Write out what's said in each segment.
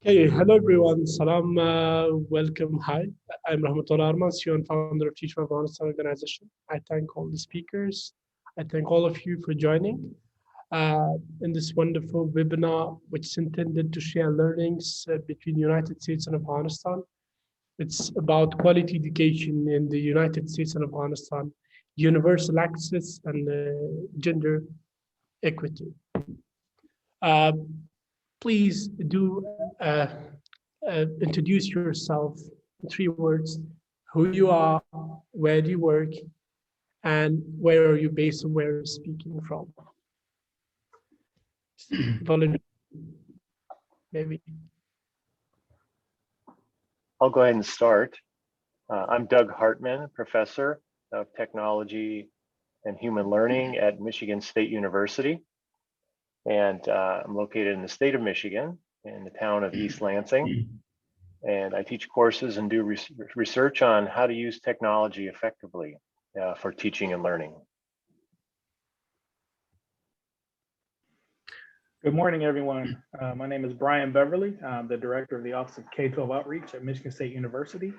Hey, hello everyone. Salam, welcome. Hi, I'm Rahmatullah Arman, CEO and founder of Teach For Afghanistan Organization. I thank all the speakers. I thank all of you for joining in this wonderful webinar, which is intended to share learnings between United States and Afghanistan. It's about quality education in the United States and Afghanistan, universal access and gender equity. Uh, Please do introduce yourself in 3 words: who you are, where do you work, and where are you based and where are you speaking from. Volunteer, maybe. I'll go ahead and start. I'm Doug Hartman, professor of technology and human learning at Michigan State University. And I'm located in the state of Michigan in the town of East Lansing. And I teach courses and do research on how to use technology effectively for teaching and learning. Good morning, everyone. My name is Brian Beverly. I'm the director of the Office of K-12 Outreach at Michigan State University.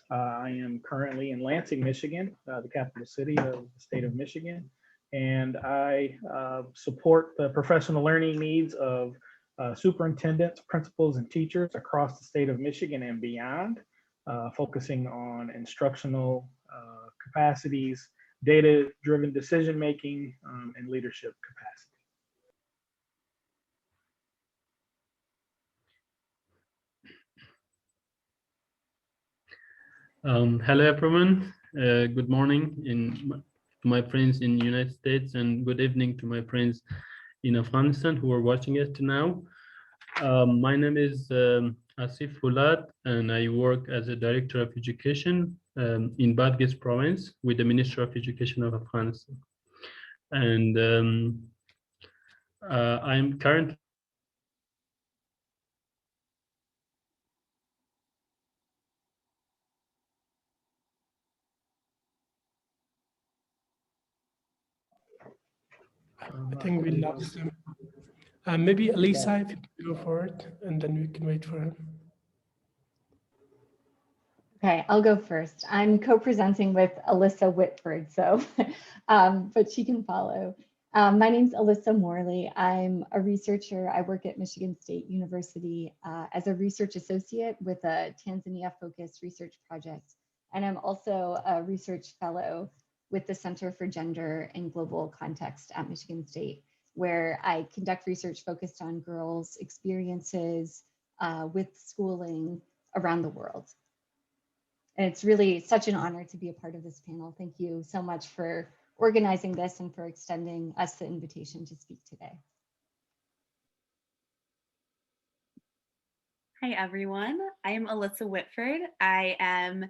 I am currently in Lansing, Michigan, the capital city of the state of Michigan. And I support the professional learning needs of superintendents, principals, and teachers across the state of Michigan and beyond, focusing on instructional capacities, data-driven decision-making, and leadership capacity. Hello everyone, good morning to my friends in the United States, and good evening to my friends in Afghanistan who are watching it now. My name is Asif Fulad, and I work as a director of education in Badghis province with the Ministry of Education of Afghanistan. And I'm currently I think we lost him. Maybe Elisa, if you could go for it, and then we can wait for him. Okay, I'll go first. I'm co-presenting with Alyssa Whitford, so, but she can follow. My name's Alyssa Morley. I'm a researcher. I work at Michigan State University as a research associate with a Tanzania-focused research project. And I'm also a research fellow with the Center for Gender and Global Context at Michigan State, where I conduct research focused on girls' experiences with schooling around the world. And it's really such an honor to be a part of this panel. Thank you so much for organizing this and for extending us the invitation to speak today. Hi, everyone. I am Alyssa Whitford. I am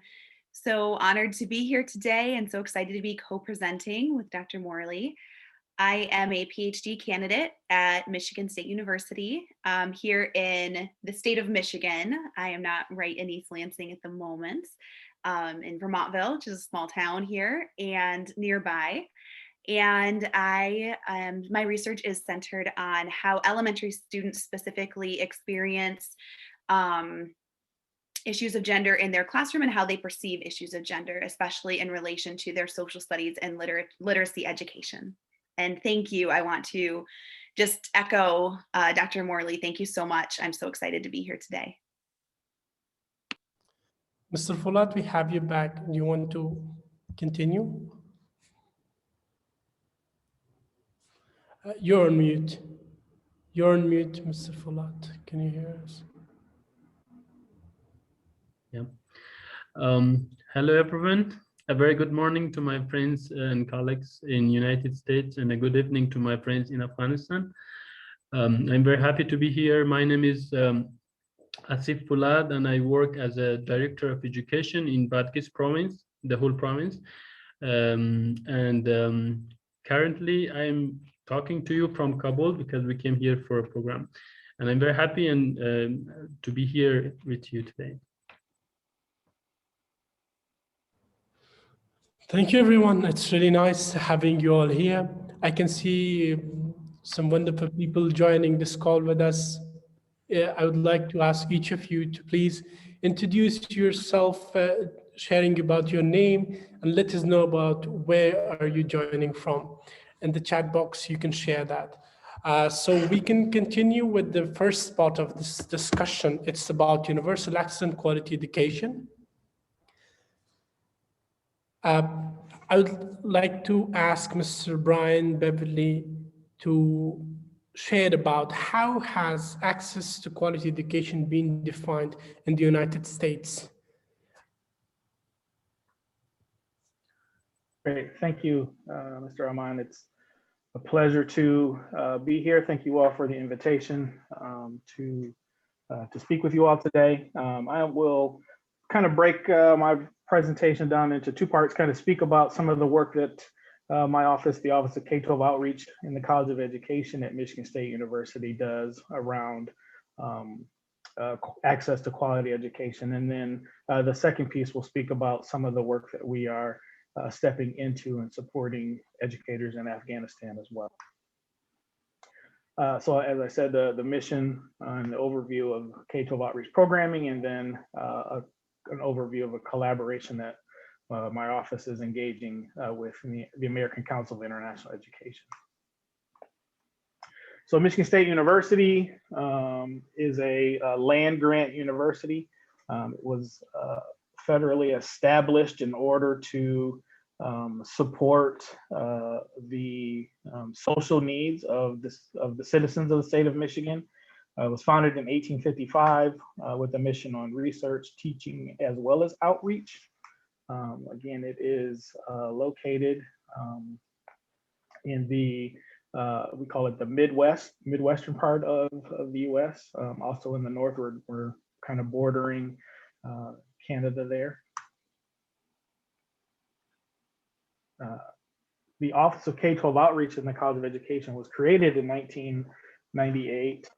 so honored to be here today and so excited to be co-presenting with Dr. Morley. I am a PhD candidate at Michigan State University here in the state of Michigan. I am not right in East Lansing at the moment, in Vermontville, which is a small town here and nearby. And my research is centered on how elementary students specifically experience issues of gender in their classroom and how they perceive issues of gender, especially in relation to their social studies and literacy education. And thank you. I want to just echo Dr. Morley. Thank you so much. I'm so excited to be here today. Mr. Fulat, we have you back. You want to continue? You're on mute. You're on mute, Mr. Fulat. Can you hear us? Yeah. Hello, everyone. A very good morning to my friends and colleagues in United States, and a good evening to my friends in Afghanistan. I'm very happy to be here. My name is Asif Fulad, and I work as a director of education in Badghis province, the whole province. Currently, I'm talking to you from Kabul because we came here for a program. And I'm very happy to be here with you today. Thank you, everyone. It's really nice having you all here. I can see some wonderful people joining this call with us. I would like to ask each of you to please introduce yourself, sharing about your name, and let us know about where are you joining from. In the chat box, you can share that. So we can continue with the first part of this discussion. It's about universal access and quality education. I would like to ask Mr. Brian Beverly to share about how has access to quality education been defined in the United States? Great, thank you, Mr. Aman. It's a pleasure to be here. Thank you all for the invitation to speak with you all today. I will kind of break my presentation down into two parts, kind of speak about some of the work that my office, the Office of K-12 Outreach in the College of Education at Michigan State University does around access to quality education. And then the second piece will speak about some of the work that we are stepping into and supporting educators in Afghanistan as well. So as I said, the mission and the overview of K-12 outreach programming, and then an overview of a collaboration that my office is engaging with the American Council of International Education. So Michigan State University is a land grant university. It was federally established in order to support the social needs of the citizens of the state of Michigan. It was founded in 1855 with a mission on research, teaching, as well as outreach. Again, it is located in the, we call it the Midwestern part of the US. Also in the north, we're kind of bordering Canada there. The Office of K-12 Outreach in the College of Education was created in 1998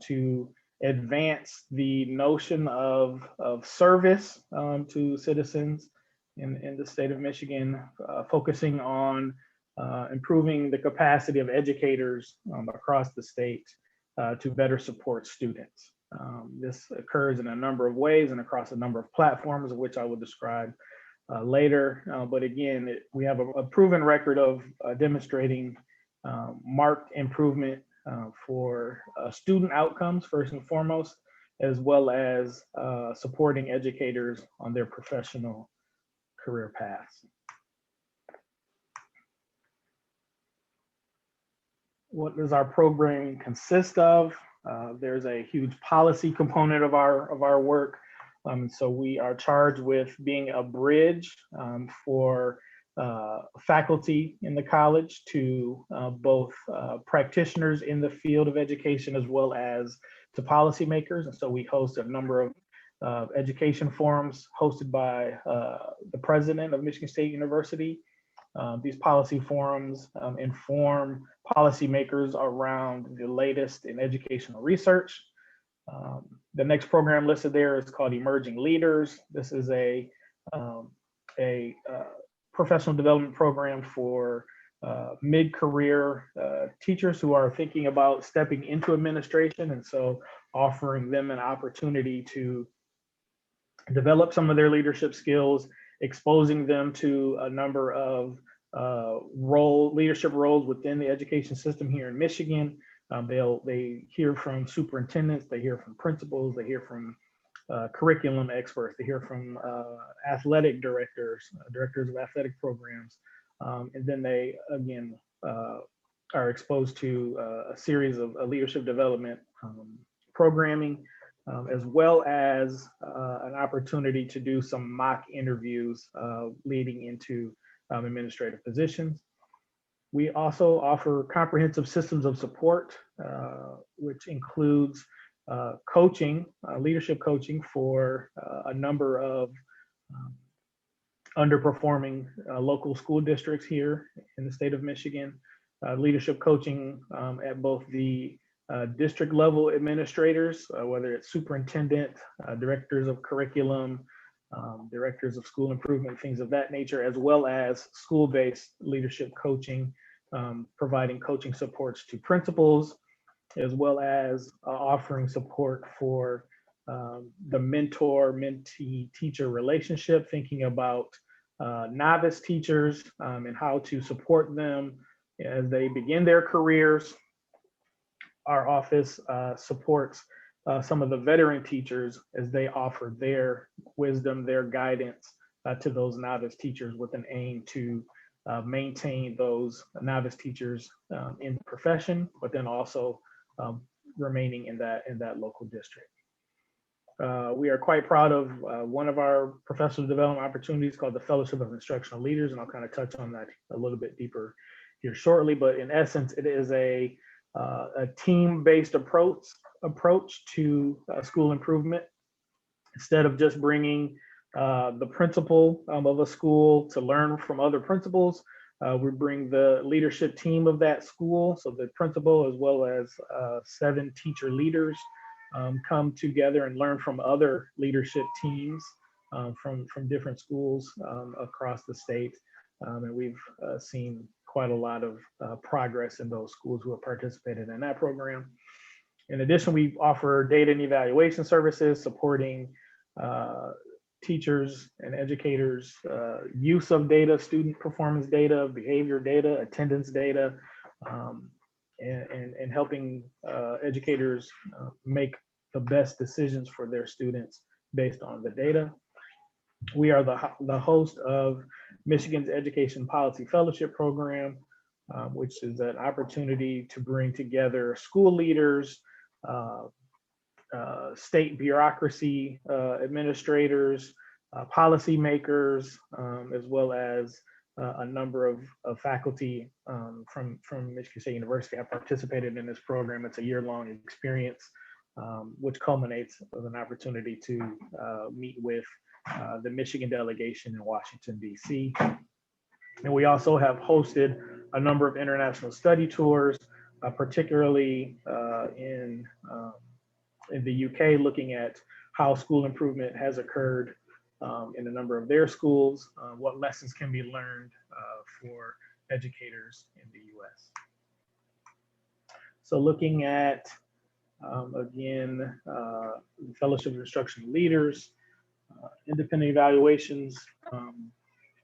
to advance the notion of service to citizens in the state of Michigan, focusing on improving the capacity of educators across the state to better support students. This occurs in a number of ways and across a number of platforms, of which I will describe later. But again, we have a proven record of demonstrating marked improvement for student outcomes, first and foremost, as well as supporting educators on their professional career paths. What does our programming consist of? There's a huge policy component of our work. So we are charged with being a bridge for faculty in the college to both practitioners in the field of education as well as to policymakers. And so we host a number of education forums hosted by the president of Michigan State University. These policy forums inform policymakers around the latest in educational research. The next program listed there is called Emerging Leaders. This is a professional development program for mid-career teachers who are thinking about stepping into administration, and so offering them an opportunity to develop some of their leadership skills, exposing them to a number of leadership roles within the education system here in Michigan. They hear from superintendents, they hear from principals, they hear from curriculum experts, they hear from athletic directors, directors of athletic programs, and then they again are exposed to a series of leadership development programming, as well as an opportunity to do some mock interviews leading into administrative positions. We also offer comprehensive systems of support, which includes coaching, leadership coaching for a number of underperforming local school districts here in the state of Michigan, leadership coaching at both the district level administrators, whether it's superintendent, directors of curriculum, directors of school improvement, things of that nature, as well as school-based leadership coaching providing coaching supports to principals, as well as offering support for the mentor-mentee teacher relationship, thinking about novice teachers and how to support them as they begin their careers. Our office supports some of the veteran teachers as they offer their wisdom, their guidance to those novice teachers with an aim to maintain those novice teachers in the profession, but then also remaining in that local district. We are quite proud of one of our professional development opportunities called the Fellowship of Instructional Leaders, and I'll kind of touch on that a little bit deeper here shortly. But in essence, it is a team-based approach to school improvement. Instead of just bringing the principal of a school to learn from other principals, we bring the leadership team of that school, so the principal as well as 7 teacher leaders come together and learn from other leadership teams from different schools across the state. And we've seen quite a lot of progress in those schools who have participated in that program. In addition, we offer data and evaluation services supporting teachers and educators' use of data, student performance data, behavior data, attendance data, and helping educators make the best decisions for their students based on the data. We are the host of Michigan's Education Policy Fellowship Program, which is an opportunity to bring together school leaders, state bureaucracy administrators, policymakers, as well as a number of faculty from Michigan State University have participated in this program. It's a year-long experience, which culminates with an opportunity to meet with the Michigan delegation in Washington, D.C. And we also have hosted a number of international study tours, particularly in the UK, looking at how school improvement has occurred in a number of their schools, what lessons can be learned for educators in the US. So looking at, again, Fellowship of Instructional Leaders, independent evaluations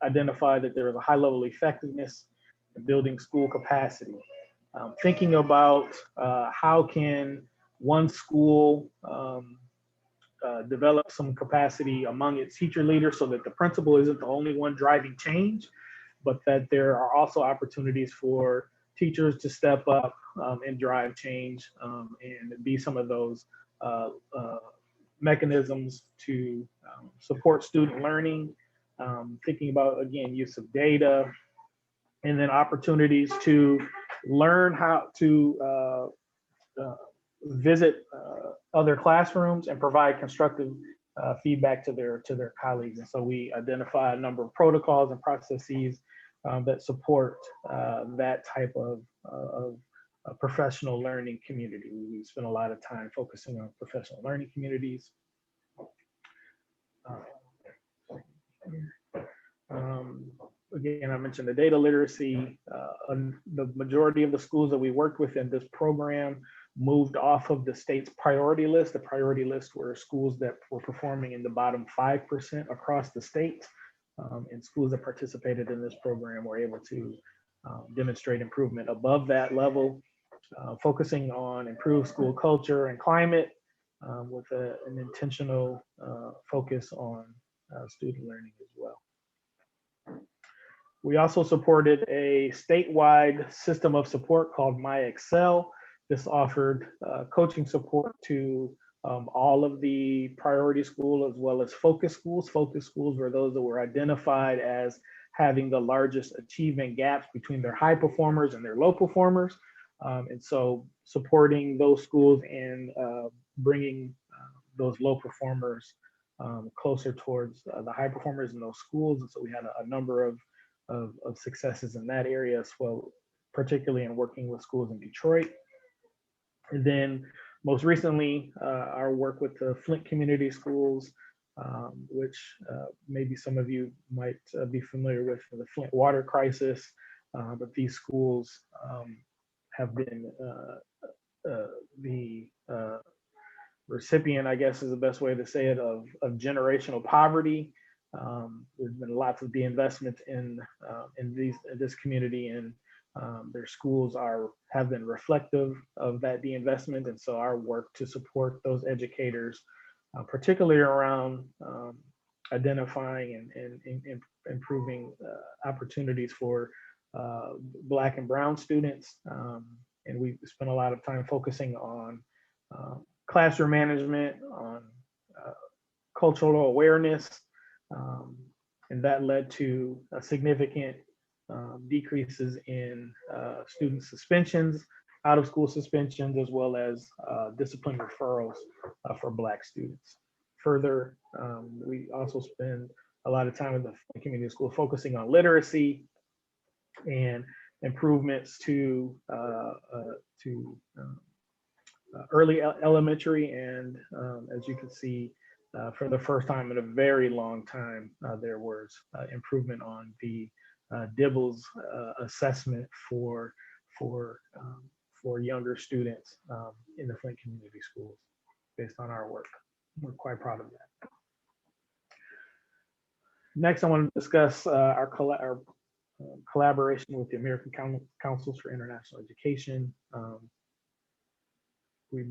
identify that there is a high level of effectiveness in building school capacity. Thinking about how can one school develop some capacity among its teacher leaders so that the principal isn't the only one driving change, but that there are also opportunities for teachers to step up and drive change and be some of those mechanisms to support student learning, thinking about, again, use of data, and then opportunities to learn how to visit other classrooms and provide constructive feedback to their colleagues. And so we identify a number of protocols and processes that support that type of professional learning community. We spend a lot of time focusing on professional learning communities. Again, I mentioned the data literacy. The majority of the schools that we worked with in this program moved off of the state's priority list. The priority list were schools that were performing in the bottom 5% across the state. And schools that participated in this program were able to demonstrate improvement above that level, focusing on improved school culture and climate with an intentional focus on student learning as well. We also supported a statewide system of support called MyExcel. This offered coaching support to all of the priority school as well as focus schools. Focus schools were those that were identified as having the largest achievement gaps between their high performers and their low performers. And so supporting those schools and bringing those low performers closer towards the high performers in those schools. And so we had a number of successes in that area as well, particularly in working with schools in Detroit. And then most recently, our work with the Flint Community Schools, which maybe some of you might be familiar with, the Flint water crisis. but these schools have been the recipient, I guess is the best way to say it, of generational poverty. There's been lots of de-investment in this community, and their schools have been reflective of that de-investment. And so our work to support those educators, particularly around identifying and improving opportunities for Black and Brown students. And we spent a lot of time focusing on classroom management, on cultural awareness, and that led to significant decreases in student suspensions, out of school suspensions, as well as discipline referrals for Black students. Further, we also spend a lot of time in the community school focusing on literacy and improvements to early elementary, and as you can see, for the first time in a very long time, there was improvement on the Dibbles assessment for younger students in the Flint Community Schools based on our work. We're quite proud of that. Next, I want to discuss our collaboration with the American Councils for International Education. We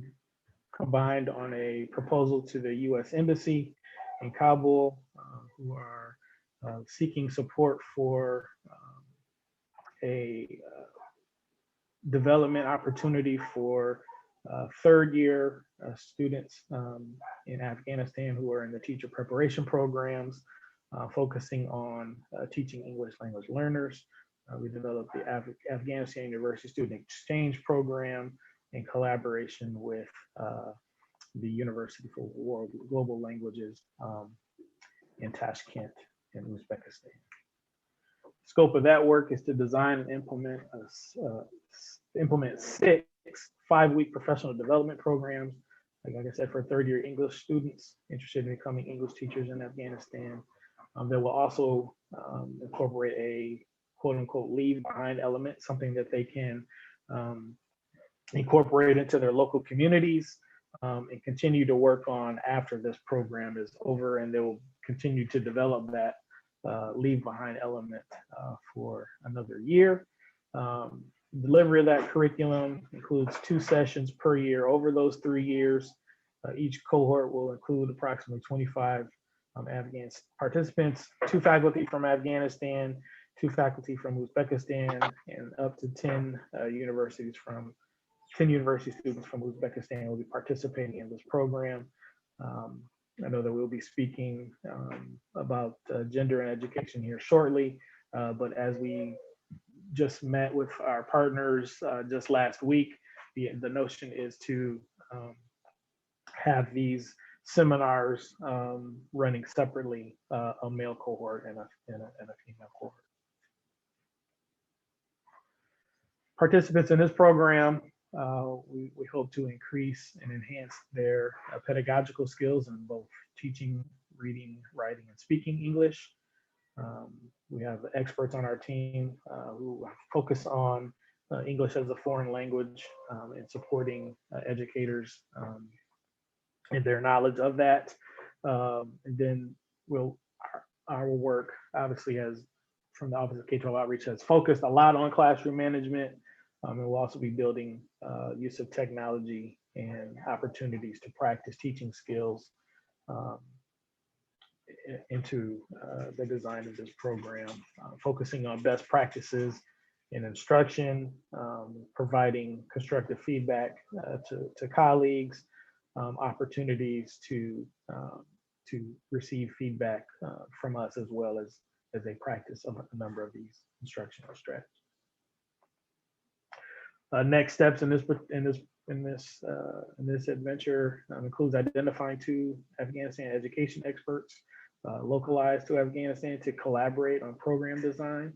combined on a proposal to the U.S. Embassy in Kabul, who are seeking support for a development opportunity for third-year students in Afghanistan who are in the teacher preparation programs, focusing on teaching English language learners. We developed the Afghanistan University Student Exchange Program in collaboration with the University for Global Languages in Tashkent in Uzbekistan. Scope of that work is to design and implement 6 5-week professional development programs, like I said, for third-year English students interested in becoming English teachers in Afghanistan. That will also incorporate a quote-unquote leave behind element, something that they can incorporate into their local communities and continue to work on after this program is over, and they will continue to develop that leave behind element for another year. Delivery of that curriculum includes 2 sessions per year over those 3 years. Each cohort will include approximately 25 Afghan participants, 2 faculty from Afghanistan, 2 faculty from Uzbekistan, and up to 10 university students from Uzbekistan will be participating in this program. I know that we'll be speaking about gender and education here shortly, but as we just met with our partners just last week, the notion is to have these seminars running separately, a male cohort and a female cohort. Participants in this program, we hope to increase and enhance their pedagogical skills in both teaching, reading, writing, and speaking English. We have experts on our team who focus on English as a foreign language and supporting educators in their knowledge of that. And then our work, obviously, as from the Office of K-12 Outreach, has focused a lot on classroom management. And we'll also be building use of technology and opportunities to practice teaching skills into the design of this program, focusing on best practices in instruction, providing constructive feedback to colleagues, opportunities to receive feedback from us, as well as they practice a number of these instructional strategies. Next steps in this adventure includes identifying 2 Afghanistan education experts localized to Afghanistan to collaborate on program design.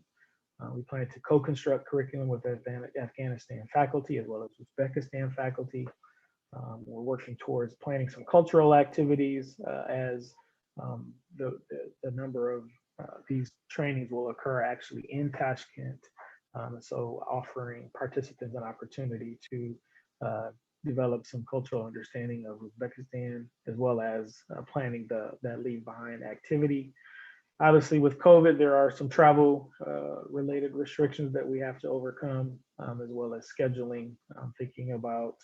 We plan to co-construct curriculum with Afghanistan faculty as well as Uzbekistan faculty. We're working towards planning some cultural activities as the number of these trainings will occur actually in Tashkent So offering participants an opportunity to develop some cultural understanding of Uzbekistan, as well as planning that leave behind activity. Obviously, with COVID, there are some travel related restrictions that we have to overcome, as well as scheduling, thinking about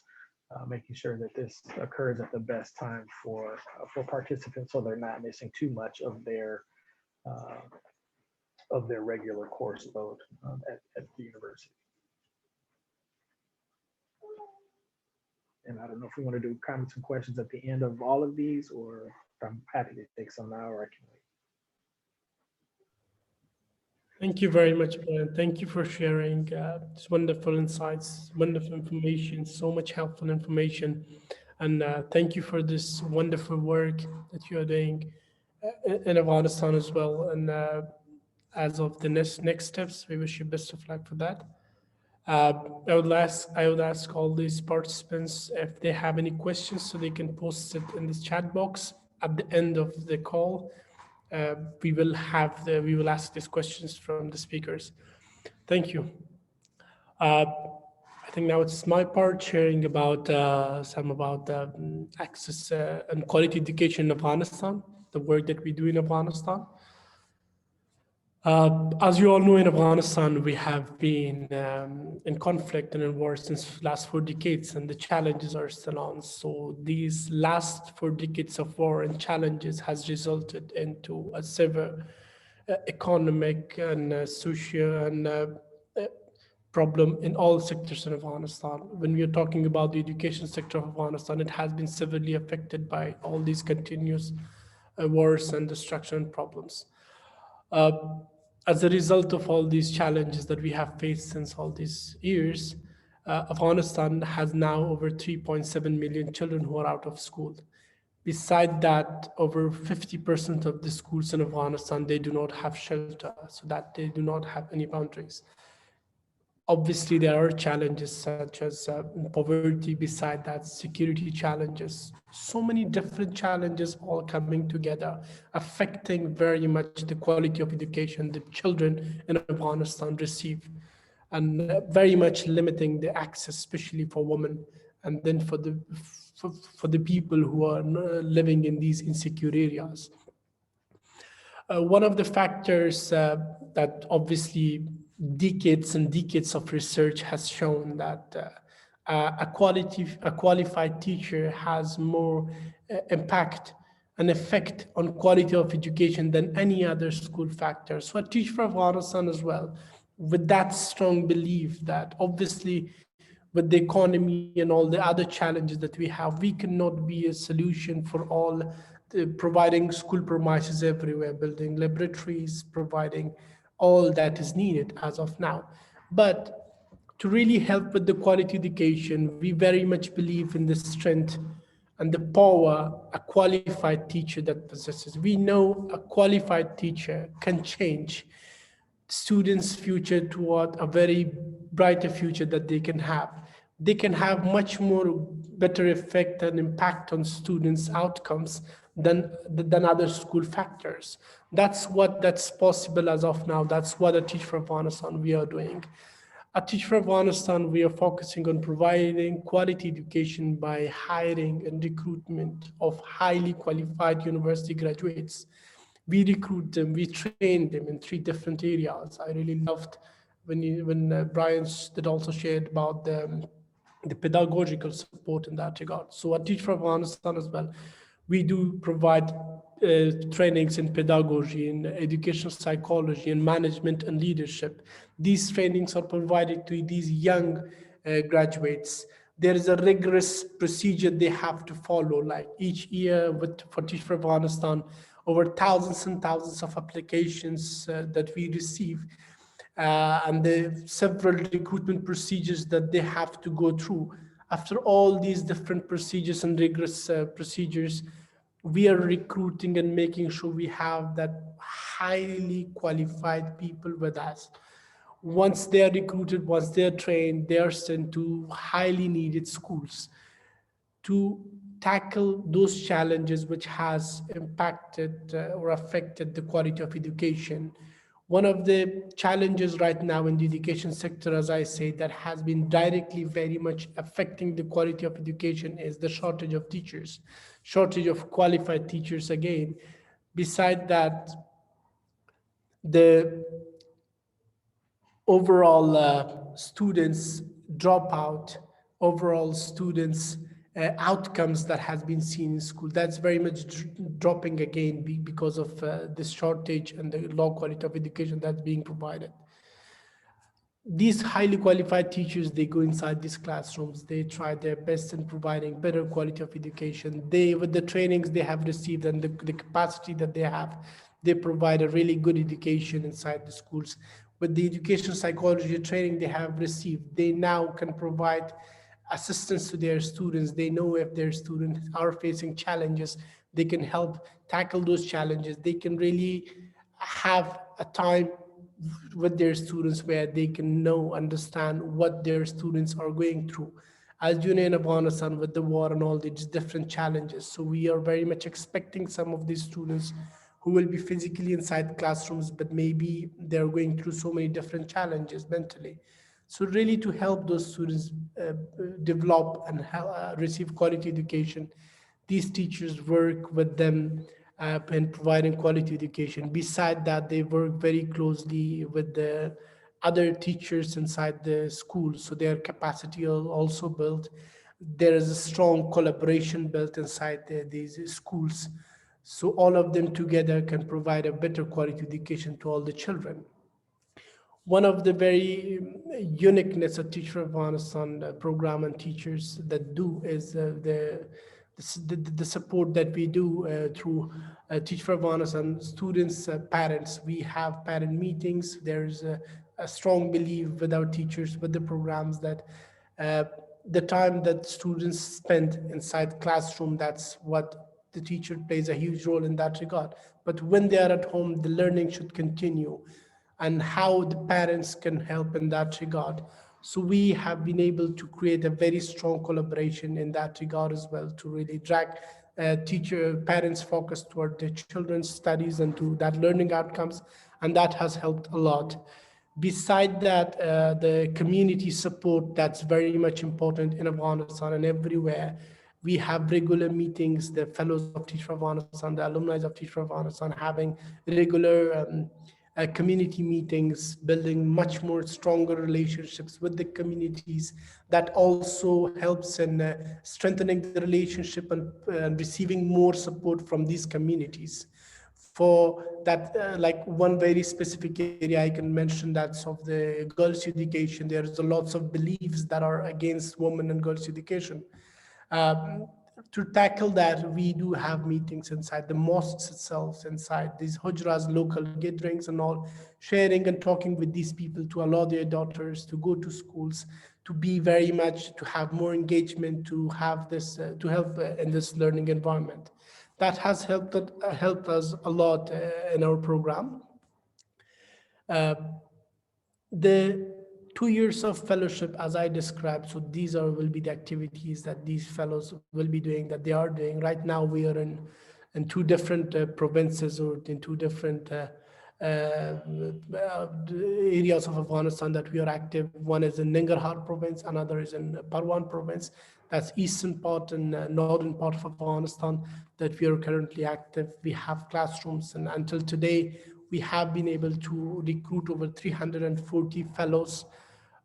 making sure that this occurs at the best time for participants, so they're not missing too much uh, of their regular course load at the university. And I don't know if we want to do comments and questions at the end of all of these, or I'm happy to take some now, or I can wait. Thank you very much, Brian. Thank you for sharing this wonderful insights, wonderful information, so much helpful information. And thank you for this wonderful work that you are doing in Afghanistan as well. And as of the next steps, we wish you best of luck for that. Uh, I would ask all these participants if they have any questions, so they can post it in this chat box at the end of the call. We will ask these questions from the speakers. Thank you. Uh, I think now it's my part sharing about some about the access and quality education in Afghanistan, the work that we do in Afghanistan. As you all know, in Afghanistan, we have been in conflict and in war since last 4 decades, and the challenges are still on. So these last 4 decades of war and challenges has resulted into a severe economic and social and uh, problem in all sectors in Afghanistan. When we are talking about the education sector of Afghanistan, it has been severely affected by all these continuous wars and destruction problems. Uh, as a result of all these challenges that we have faced since all these years, Afghanistan has now over 3.7 million children who are out of school. Beside that, over 50% of the schools in Afghanistan, they do not have shelter, so that they do not have any boundaries. Obviously, there are challenges such as poverty, beside that, security challenges, so many different challenges all coming together, affecting very much the quality of education the children in Afghanistan receive, and very much limiting the access, especially for women, and then for the people who are living in these insecure areas. One of the factors that obviously decades and decades of research has shown that a qualified teacher has more impact and effect on quality of education than any other school factor. So I teach for Afghanistan as well, with that strong belief that obviously with the economy and all the other challenges that we have, we cannot be a solution for all providing school premises everywhere, building laboratories, providing all that is needed as of now. But to really help with the quality education, we very much believe in the strength and the power a qualified teacher that possesses. We know a qualified teacher can change students' future toward a very brighter future that they can have. They can have much more better effect and impact on students' outcomes than other school factors. That's possible as of now. That's what at Teach for Afghanistan we are doing. At Teach for Afghanistan, we are focusing on providing quality education by hiring and recruitment of highly qualified university graduates. We recruit them, we train them in 3 different areas. I really loved when Brian did also shared about the pedagogical support in that regard. So at Teach for Afghanistan as well, we do provide trainings in pedagogy, in educational psychology, in management and leadership. These trainings are provided to these young graduates. There is a rigorous procedure they have to follow. Like each year for Teach for Afghanistan, over thousands and thousands of applications that we receive, and the several recruitment procedures that they have to go through. After all these different procedures and rigorous procedures, we are recruiting and making sure we have that highly qualified people with us. Once they are recruited, once they are trained, they are sent to highly needed schools to tackle those challenges which has impacted or affected the quality of education. One of the challenges right now in the education sector, as I say, that has been directly very much affecting the quality of education is the shortage of teachers, shortage of qualified teachers again. Beside that, the overall students dropout, overall students outcomes that has been seen in school, that's very much dropping again because of this shortage and the low quality of education that's being provided. These highly qualified teachers, they go inside these classrooms, they try their best in providing better quality of education. They, with the trainings they have received and the capacity that they have, they provide a really good education inside the schools. With the education psychology training they have received, they now can provide assistance to their students. They know if their students are facing challenges, they can help tackle those challenges. They can really have a time with their students where they can know, understand what their students are going through. As you know, in Afghanistan, with the war and all these different challenges, so we are very much expecting some of these students who will be physically inside classrooms, but maybe they're going through so many different challenges mentally. So really to help those students develop and receive quality education, these teachers work with them in providing quality education. Beside that, they work very closely with the other teachers inside the school, so their capacity are also built. There is a strong collaboration built inside these schools, so all of them together can provide a better quality education to all the children. One of the very uniqueness of Teach for Afghanistan program and teachers that do is the support that we do through Teach for Afghanistan students, parents. We have parent meetings. There's a strong belief with our teachers, with the programs, that uh, the time that students spend inside classroom, that's what the teacher plays a huge role in that regard. But when they are at home, the learning should continue, and how the parents can help in that regard. So we have been able to create a very strong collaboration in that regard as well, to really drag teacher parents focus toward their children's studies and to that learning outcomes, and that has helped a lot. Beside that, the community support, that's very much important in Afghanistan and everywhere. We have regular meetings, the fellows of Teach for Afghanistan, the alumni of Teach for Afghanistan, having regular community meetings, building much more stronger relationships with the communities. That also helps in strengthening the relationship and receiving more support from these communities. For that, like one very specific area I can mention, that's of the girls' education. There's a lots of beliefs that are against women and girls' education. Um, to tackle that, we do have meetings inside the mosques itself, inside these hujras, local gatherings and all, sharing and talking with these people to allow their daughters to go to schools, to be very much, to have more engagement, to have this, to help in this learning environment. That has helped us a lot in our program. Uh, the 2 years of fellowship, as I described, so these are will be the activities that these fellows will be doing, that they are doing. Right now, we are in two different provinces, or in two different areas of Afghanistan that we are active. One is in Nangarhar province, another is in Parwan province. That's eastern part and northern part of Afghanistan that we are currently active. We have classrooms, and until today, we have been able to recruit over 340 fellows,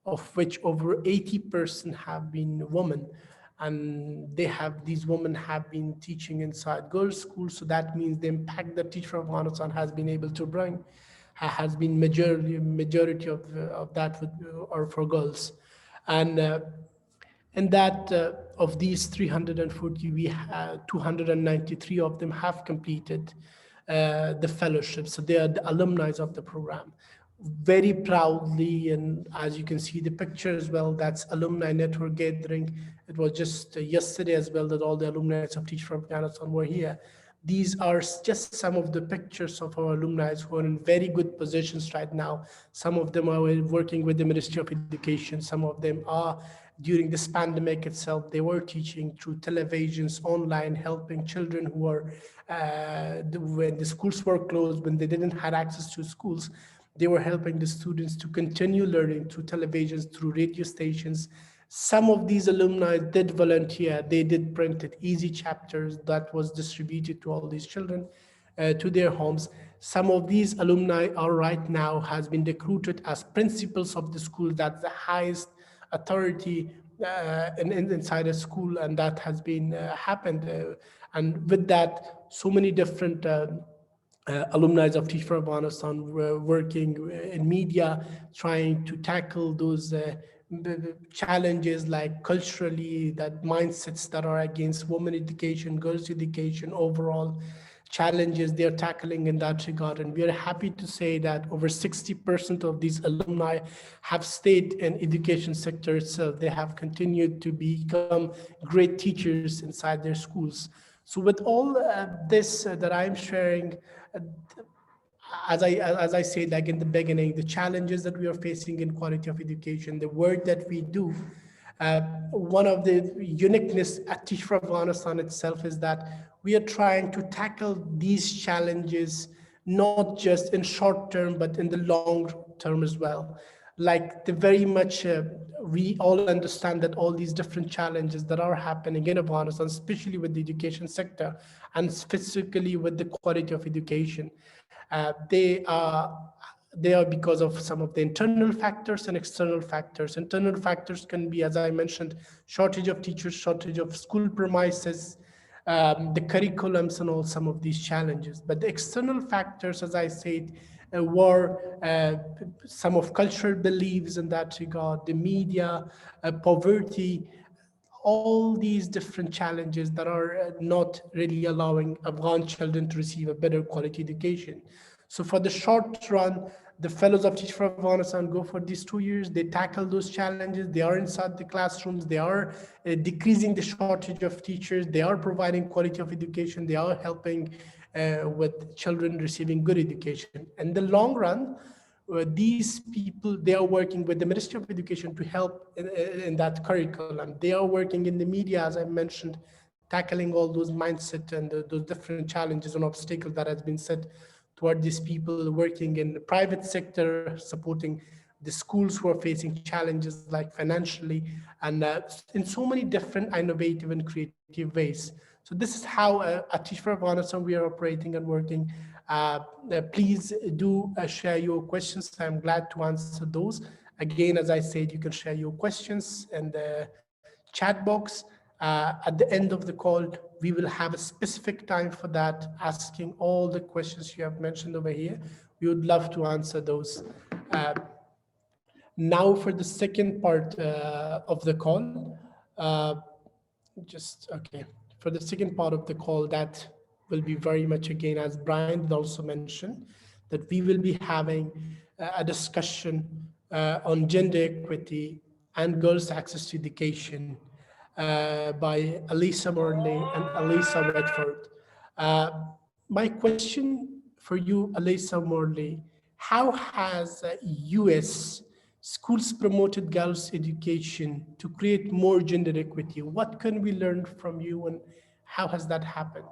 of which over 80% have been women. And these women have been teaching inside girls' schools. So that means the impact that Teach for Afghanistan has been able to bring has been majority of that are for girls. And that of these 340, we have 293 of them have completed the fellowship. So they are the alumni of the program. Very proudly, and as you can see the picture as well, that's alumni network gathering. It was just yesterday as well that all the alumni of Teach for Afghanistan were here. These are just some of the pictures of our alumni who are in very good positions right now. Some of them are working with the Ministry of Education. Some of them are, during this pandemic itself, they were teaching through televisions, online, helping children who were, when the schools were closed, when they didn't have access to schools. They were helping the students to continue learning through televisions, through radio stations. Some of these alumni did volunteer. They did printed easy chapters that was distributed to all these children to their homes. Some of these alumni are right now has been recruited as principals of the school. That's the highest authority inside a school, and that has been happened. And with that, so many different alumni of Teach For Afghanistan were working in media, trying to tackle those challenges like culturally, that mindsets that are against women education, girls education, overall challenges they're tackling in that regard. And we are happy to say that over 60% of these alumni have stayed in education sector itself. They have continued to become great teachers inside their schools. So with all this that I'm sharing, uh, as I said, like in the beginning, the challenges that we are facing in quality of education, the work that we do, one of the uniqueness at Teach for Afghanistan itself is that we are trying to tackle these challenges not just in short term, but in the long term as well. Like the very much, we all understand that all these different challenges that are happening in Afghanistan, especially with the education sector and specifically with the quality of education, they are because of some of the internal factors and external factors. Internal factors can be, as I mentioned, shortage of teachers, shortage of school premises, the curriculums, and all some of these challenges. But the external factors, as I said, were some of cultural beliefs in that regard, the media, poverty, all these different challenges that are not really allowing Afghan children to receive a better quality education. So for the short run, the fellows of Teach for Afghanistan go for these 2 years. They tackle those challenges. They are inside the classrooms. They are decreasing the shortage of teachers. They are providing quality of education. They are helping with children receiving good education. In the long run, these people, they are working with the Ministry of Education to help in that curriculum. They are working in the media, as I mentioned, tackling all those mindset and those different challenges and obstacles that has been set toward these people, working in the private sector, supporting the schools who are facing challenges like financially, and in so many different innovative and creative ways. So this is how at Teach for Afghanistan we are operating and working. Please do share your questions. I'm glad to answer those. Again, as I said, you can share your questions in the chat box. At the end of the call, we will have a specific time for that, asking all the questions you have mentioned over here. We would love to answer those. Uh, Now for the second part of the call, okay. For the second part of the call, that will be very much again, as Brian did also mention, that we will be having a discussion on gender equity and girls' access to education by Elisa Morley and Elisa Redford. Uh, my question for you, Elisa Morley, how has US schools promoted girls' education to create more gender equity? What can we learn from you, and how has that happened?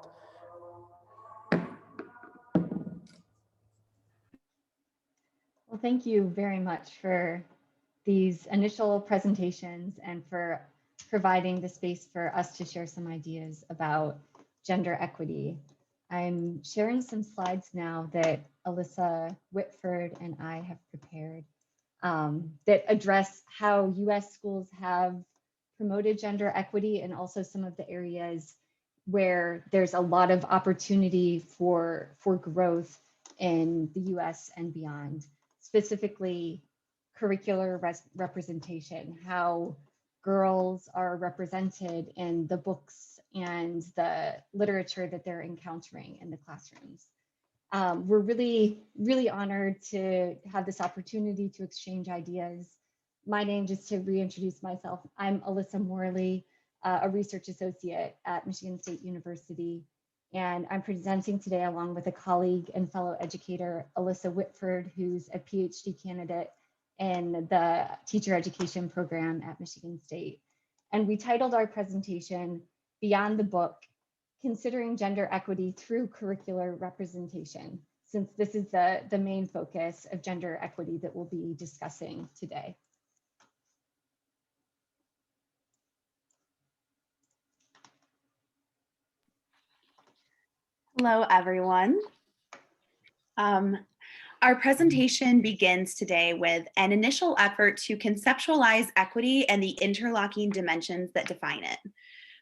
Well, thank you very much for these initial presentations and for providing the space for us to share some ideas about gender equity. I'm sharing some slides now that Alyssa Whitford and I have prepared that address how US schools have promoted gender equity and also some of the areas where there's a lot of opportunity for growth in the US and beyond, specifically curricular representation, how girls are represented in the books and the literature that they're encountering in the classrooms. We're really honored to have this opportunity to exchange ideas. My name, just to reintroduce myself, I'm Alyssa Morley, a research associate at Michigan State University. And I'm presenting today along with a colleague and fellow educator, Alyssa Whitford, who's a PhD candidate in the teacher education program at Michigan State. And we titled our presentation, Beyond the Book, Considering Gender Equity Through Curricular Representation. since this is the main focus of gender equity that we'll be discussing today. Hello, everyone. Our presentation begins today with an initial effort to conceptualize equity and the interlocking dimensions that define it.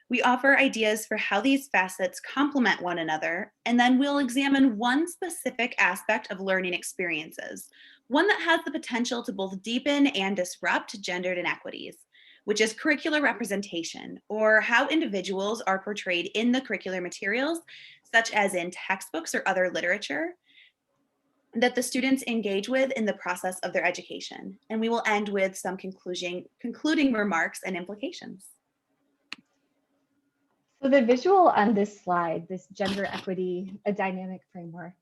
We offer ideas for how these facets complement one another, and then we'll examine one specific aspect of learning experiences, one that has the potential to both deepen and disrupt gendered inequities, which is curricular representation, or how individuals are portrayed in the curricular materials, such as in textbooks or other literature, that the students engage with in the process of their education. And we will end with some concluding remarks and implications. So the visual on this slide, this gender equity, a dynamic framework.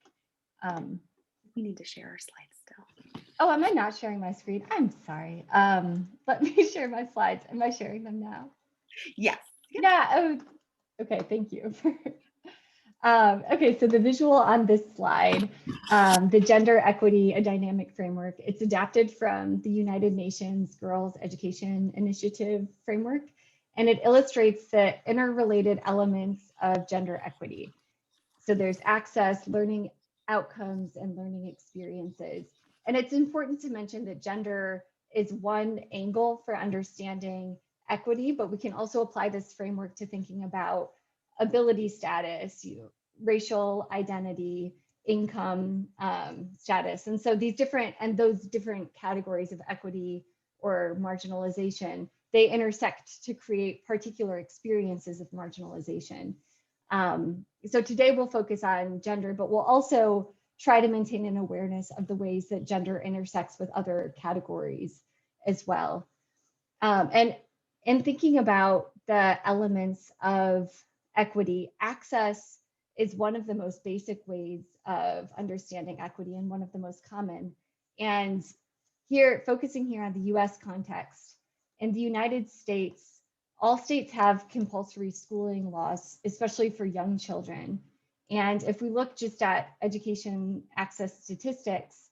We need to share our slides still. Oh, am I not sharing my screen? I'm sorry. Let me share my slides. Am I sharing them now? Yes. Yeah. Oh, okay. Thank you. Okay, so the visual on this slide, the gender equity, a dynamic framework, it's adapted from the United Nations Girls Education Initiative framework, and it illustrates the interrelated elements of gender equity. So there's access, learning outcomes, and learning experiences. And it's important to mention that gender is one angle for understanding equity, but we can also apply this framework to thinking about ability status, racial identity, income status. And so those different categories of equity or marginalization, they intersect to create particular experiences of marginalization. So today we'll focus on gender, but we'll also try to maintain an awareness of the ways that gender intersects with other categories as well. And in thinking about the elements of equity, access is one of the most basic ways of understanding equity and one of the most common. And here, focusing here on the US context, in the United States, all states have compulsory schooling laws, especially for young children. And if we look just at education access statistics,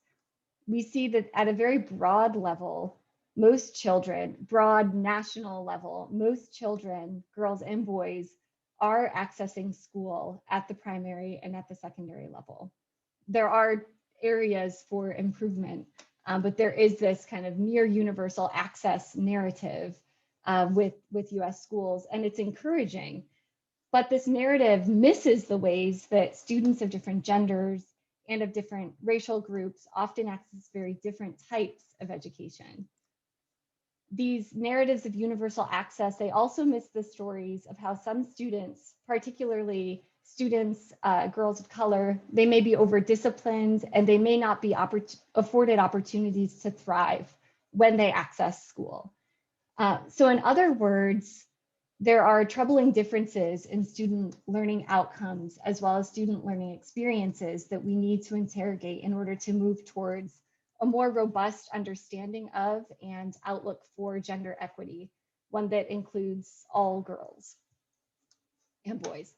we see that at a very broad level, most children, broad national level, most children, girls and boys, are accessing school at the primary and at the secondary level. There are areas for improvement, but there is this kind of near universal access narrative with US schools, and it's encouraging. But this narrative misses the ways that students of different genders and of different racial groups often access very different types of education. These narratives of universal access, they also miss the stories of how some students, particularly students, girls of color, they may be over-disciplined and they may not be afforded opportunities to thrive when they access school. So in other words, there are troubling differences in student learning outcomes as well as student learning experiences that we need to interrogate in order to move towards a more robust understanding of and outlook for gender equity, one that includes all girls and boys.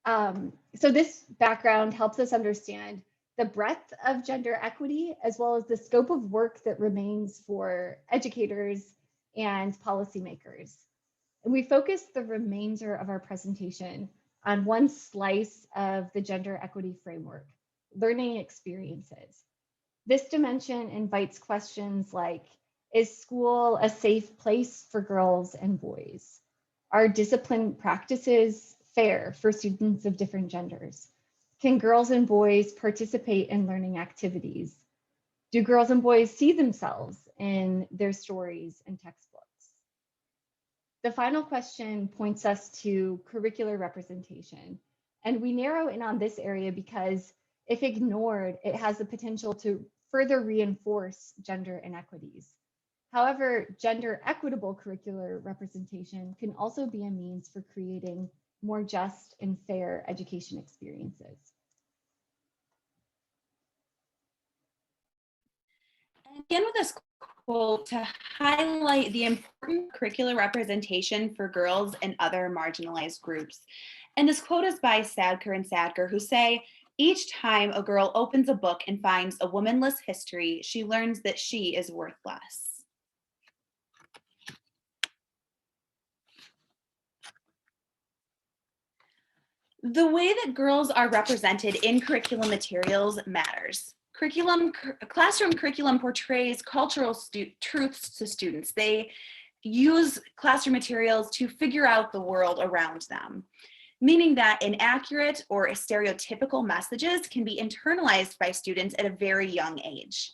So this background helps us understand the breadth of gender equity as well as the scope of work that remains for educators and policymakers. And we focus the remainder of our presentation on one slice of the gender equity framework, learning experiences. This dimension invites questions like, is school a safe place for girls and boys? Are discipline practices fair for students of different genders? Can girls and boys participate in learning activities? Do girls and boys see themselves in their stories and textbooks? The final question points us to curricular representation. And we narrow in on this area because if ignored, it has the potential to further reinforce gender inequities. However, gender equitable curricular representation can also be a means for creating more just and fair education experiences. And again with this quote to highlight the important curricular representation for girls and other marginalized groups. And this quote is by Sadker and Sadker, who say, Each time a girl opens a book and finds a womanless history, she learns that she is worthless. The way that girls are represented in curriculum materials matters. Classroom curriculum portrays cultural truths to students. They use classroom materials to figure out the world around them, meaning that inaccurate or stereotypical messages can be internalized by students at a very young age.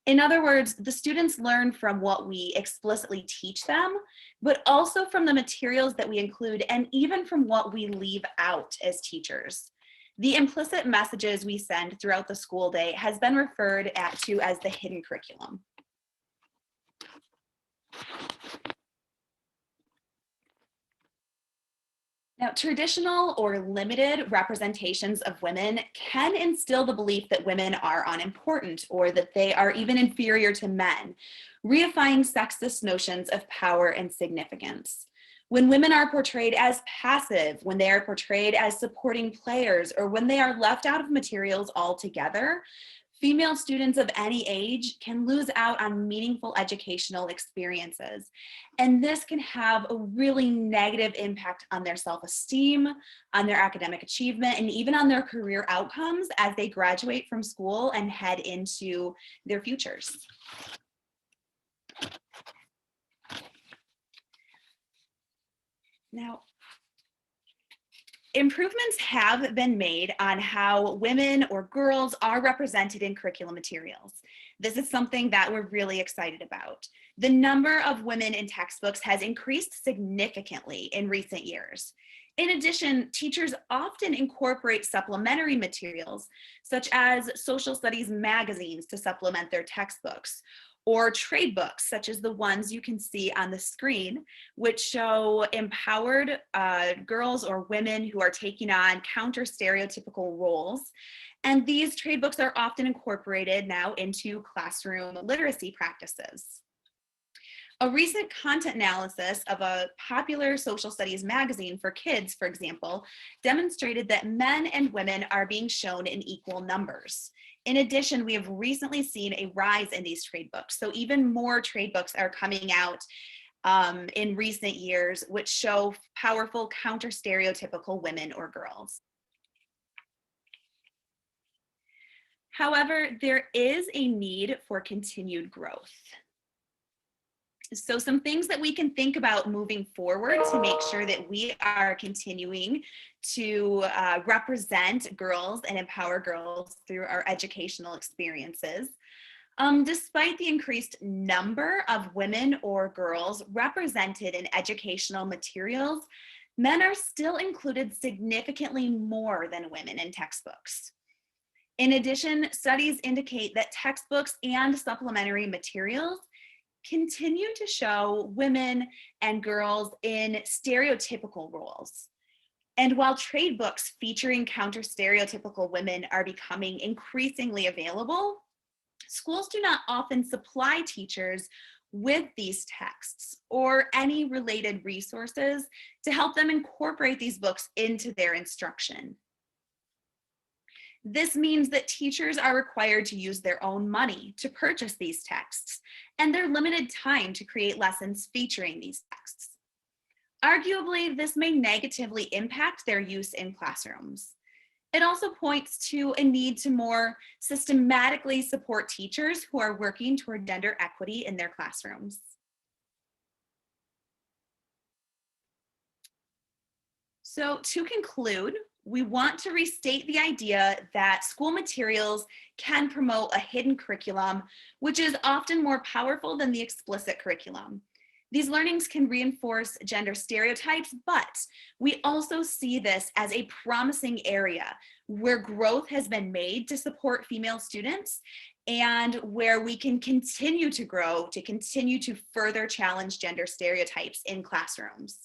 In other words, the students learn from what we explicitly teach them, but also from the materials that we include and even from what we leave out as teachers. The implicit messages we send throughout the school day has been referred to as the hidden curriculum. Now, traditional or limited representations of women can instill the belief that women are unimportant or that they are even inferior to men, reifying sexist notions of power and significance. When women are portrayed as passive, when they are portrayed as supporting players, or when they are left out of materials altogether, female students of any age can lose out on meaningful educational experiences. And this can have a really negative impact on their self-esteem, on their academic achievement, and even on their career outcomes as they graduate from school and head into their futures. Now, improvements have been made on how women or girls are represented in curriculum materials. This is something that we're really excited about. The number of women in textbooks has increased significantly in recent years. In addition, teachers often incorporate supplementary materials, such as social studies magazines, to supplement their textbooks, or trade books, such as the ones you can see on the screen, which show empowered girls or women who are taking on counter stereotypical roles. And these trade books are often incorporated now into classroom literacy practices. A recent content analysis of a popular social studies magazine for kids, for example, demonstrated that men and women are being shown in equal numbers. In addition, we have recently seen a rise in these trade books. So even more trade books are coming out in recent years, which show powerful counter-stereotypical women or girls. However, there is a need for continued growth. So some things that we can think about moving forward to make sure that we are continuing to represent girls and empower girls through our educational experiences. Despite the increased number of women or girls represented in educational materials, men are still included significantly more than women in textbooks. In addition, studies indicate that textbooks and supplementary materials continue to show women and girls in stereotypical roles. And while trade books featuring counter-stereotypical women are becoming increasingly available, schools do not often supply teachers with these texts or any related resources to help them incorporate these books into their instruction. This means that teachers are required to use their own money to purchase these texts, and their limited time to create lessons featuring these texts. Arguably, this may negatively impact their use in classrooms. It also points to a need to more systematically support teachers who are working toward gender equity in their classrooms. So to conclude, we want to restate the idea that school materials can promote a hidden curriculum, which is often more powerful than the explicit curriculum. These learnings can reinforce gender stereotypes, but we also see this as a promising area where growth has been made to support female students and where we can continue to grow to continue to further challenge gender stereotypes in classrooms.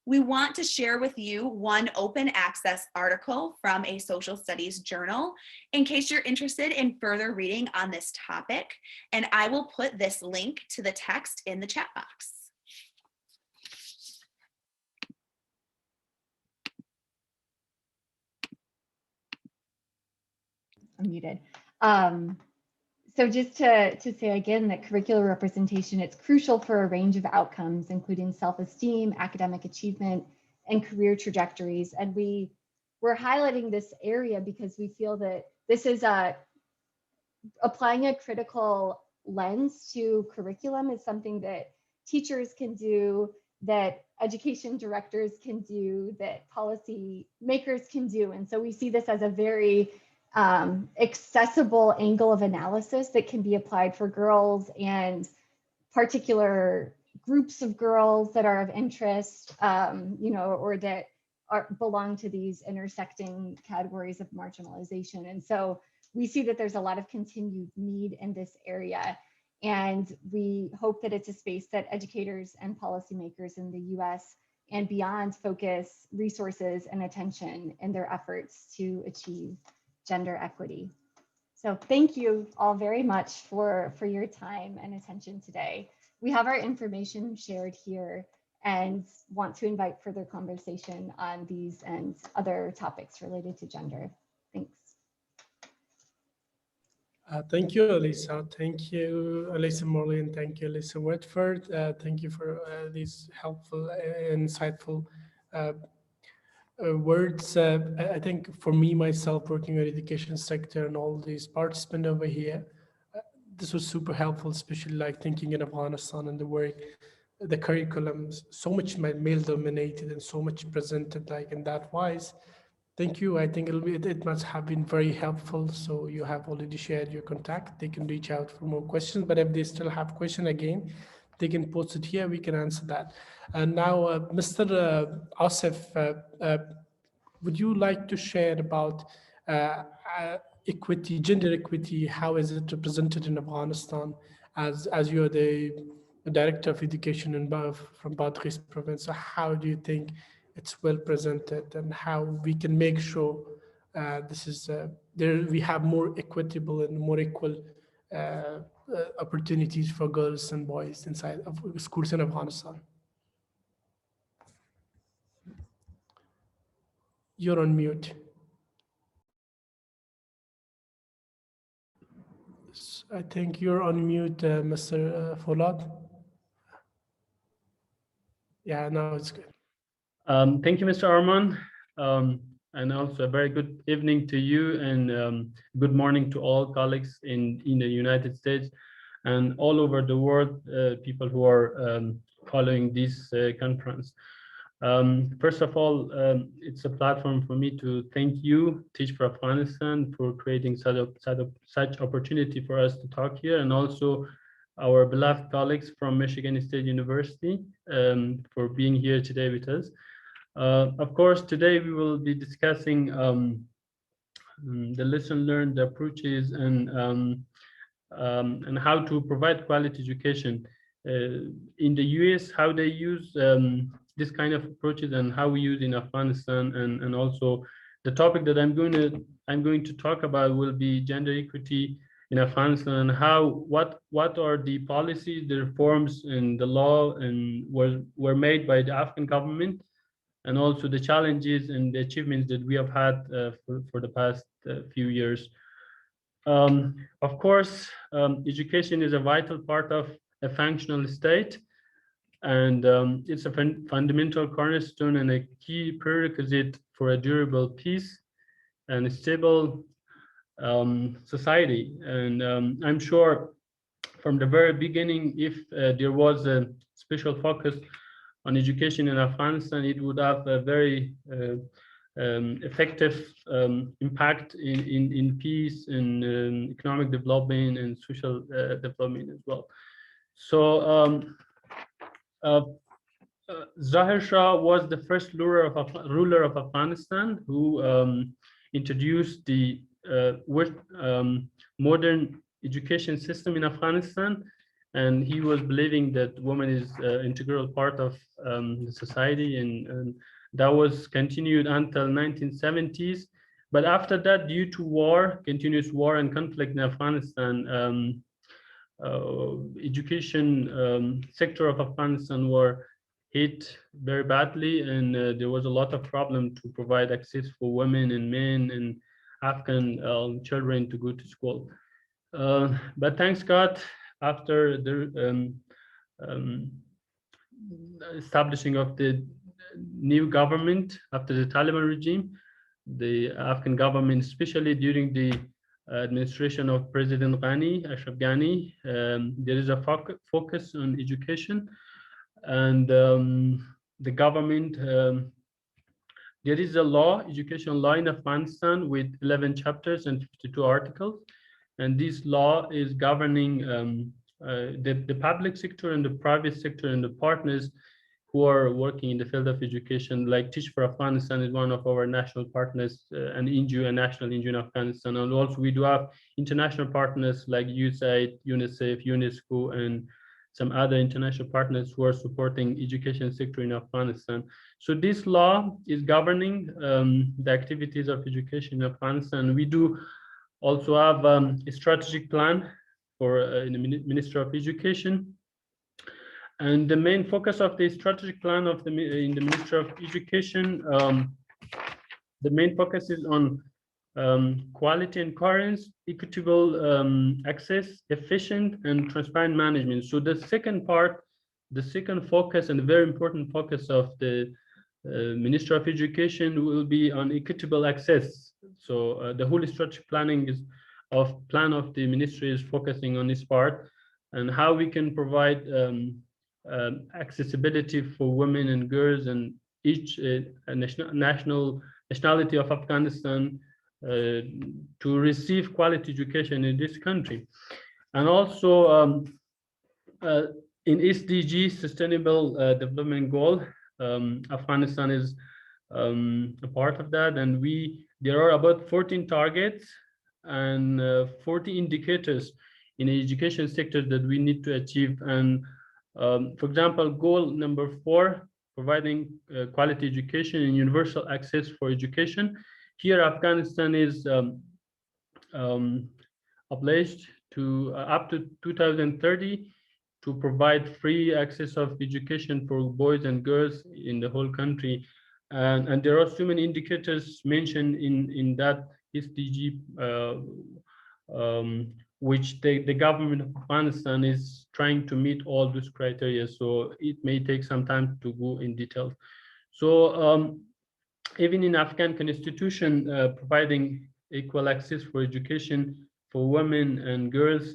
We want to share with you one open access article from a social studies journal in case you're interested in further reading on this topic, and I will put this link to the text in the chat box. muted. So just to say again that curricular representation, it's crucial for a range of outcomes, including self-esteem, academic achievement, and career trajectories. And we're highlighting this area because we feel that this is applying a critical lens to curriculum is something that teachers can do, that education directors can do, that policy makers can do. And so we see this as a very accessible angle of analysis that can be applied for girls and particular groups of girls that are of interest, or that belong to these intersecting categories of marginalization. And so we see that there's a lot of continued need in this area. And we hope that it's a space that educators and policymakers in the US and beyond focus resources and attention in their efforts to achieve gender equity. So thank you all very much for your time and attention today. We have our information shared here and want to invite further conversation on these and other topics related to gender. Thanks. Thank you, Elisa. Thank you, Elisa Morley, and thank you, Elisa Whitford. Thank you for these helpful, insightful words. I think for me, myself, working in the education sector and all these participants over here, this was super helpful, especially like thinking in Afghanistan and the work, the curriculums, so much male dominated and so much presented like in that wise. Thank you. I think it must have been very helpful. So you have already shared your contact. They can reach out for more questions, but if they still have question again, they can post it here. We can answer that. And now, Mr. Asif, would you like to share about equity, gender equity? How is it represented in Afghanistan? As you are the director of education from Badghis province, so how do you think it's well presented, and how we can make sure this is there we have more equitable and more equal opportunities for girls and boys inside of schools in Afghanistan? You're on mute. I think you're on mute, Mr. Folad. Yeah, now it's good. Thank you, Mr. Arman. And also a very good evening to you, and good morning to all colleagues in the United States and all over the world, people who are following this conference. First of all, it's a platform for me to thank you, Teach for Afghanistan, for creating such opportunity for us to talk here, and also our beloved colleagues from Michigan State University for being here today with us. Of course, today we will be discussing the lesson learned, the approaches, and how to provide quality education in the US, how they use this kind of approaches and how we use in Afghanistan, and also the topic that I'm going to talk about will be gender equity in Afghanistan, and what are the policies, the reforms, and the law and were made by the Afghan government, and also the challenges and the achievements that we have had for the past few years. Of course, education is a vital part of a functional state, and it's a fundamental cornerstone and a key prerequisite for a durable peace and a stable society. And I'm sure from the very beginning, if there was a special focus on education in Afghanistan, it would have a very effective impact in peace and economic development and social development as well. So Zahir Shah was the first ruler of Afghanistan who introduced the modern education system in Afghanistan, and he was believing that woman is an integral part of the society, and that was continued until 1970s. But after that, due to continuous war and conflict in Afghanistan, education sector of Afghanistan were hit very badly, and there was a lot of problem to provide access for women and men, and Afghan children to go to school. But thanks God, after the establishing of the new government, after the Taliban regime, the Afghan government, especially during the administration of President Ashraf Ghani, there is a focus on education, and the government, there is a law, education law in Afghanistan with 11 chapters and 52 articles, and this law is governing the public sector and the private sector and the partners who are working in the field of education. Like Teach For Afghanistan is one of our national partners, an NGO, a national NGO in Afghanistan. And also we do have international partners like USAID, UNICEF, UNESCO, and some other international partners who are supporting education sector in Afghanistan. So this law is governing the activities of education in Afghanistan. We do also have a strategic plan for the Ministry of Education. And the main focus of the strategic plan of in the Ministry of Education, the main focus is on quality and coherence, equitable access, efficient and transparent management. So the second part, the second focus and very important focus of the Ministry of Education will be on equitable access. So the whole strategic planning plan of the ministry is focusing on this part and how we can provide accessibility for women and girls and each nationality of Afghanistan to receive quality education in this country. And also in SDG, Sustainable Development Goal, Afghanistan is a part of that, and there are about 14 targets and 40 indicators in the education sector that we need to achieve. And for example, goal number 4, providing quality education and universal access for education. Here, Afghanistan is obliged to up to 2030 to provide free access of education for boys and girls in the whole country. And there are so many indicators mentioned in that SDG, which the government of Afghanistan is trying to meet all those criteria. So it may take some time to go in detail. So even in Afghan constitution, providing equal access for education for women and girls,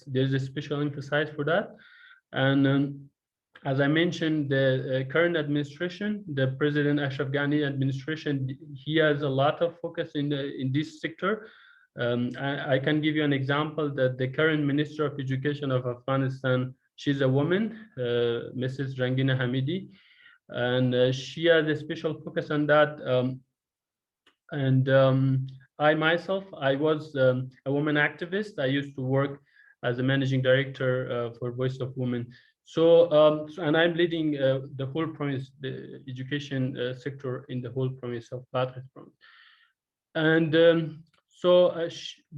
there's a special emphasis for that. And as I mentioned, the current administration, the President Ashraf Ghani administration, he has a lot of focus in this sector. I can give you an example that the current Minister of Education of Afghanistan, she's a woman, Mrs. Rangina Hamidi, and she has a special focus on that. I myself, I was a woman activist. I used to work as a managing director for Voice of Women. So, and I'm leading the whole province, the education sector in the whole province of Badghis province. And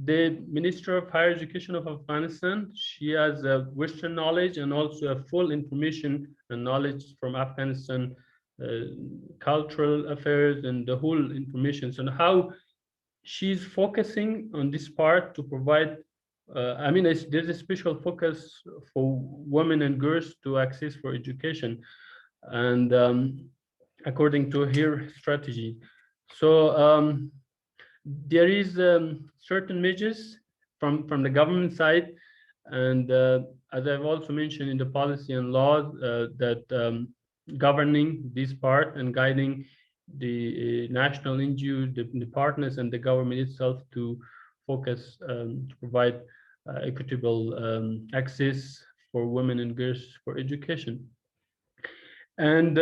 the Minister of Higher Education of Afghanistan, she has a Western knowledge and also a full information and knowledge from Afghanistan cultural affairs and the whole information. So how she's focusing on this part to provide, I mean, there's a special focus for women and girls to access for education, and according to her strategy. So there is certain measures from the government side, and as I've also mentioned in the policy and laws that governing this part and guiding the national NGO, the partners and the government itself to focus to provide equitable access for women and girls for education. And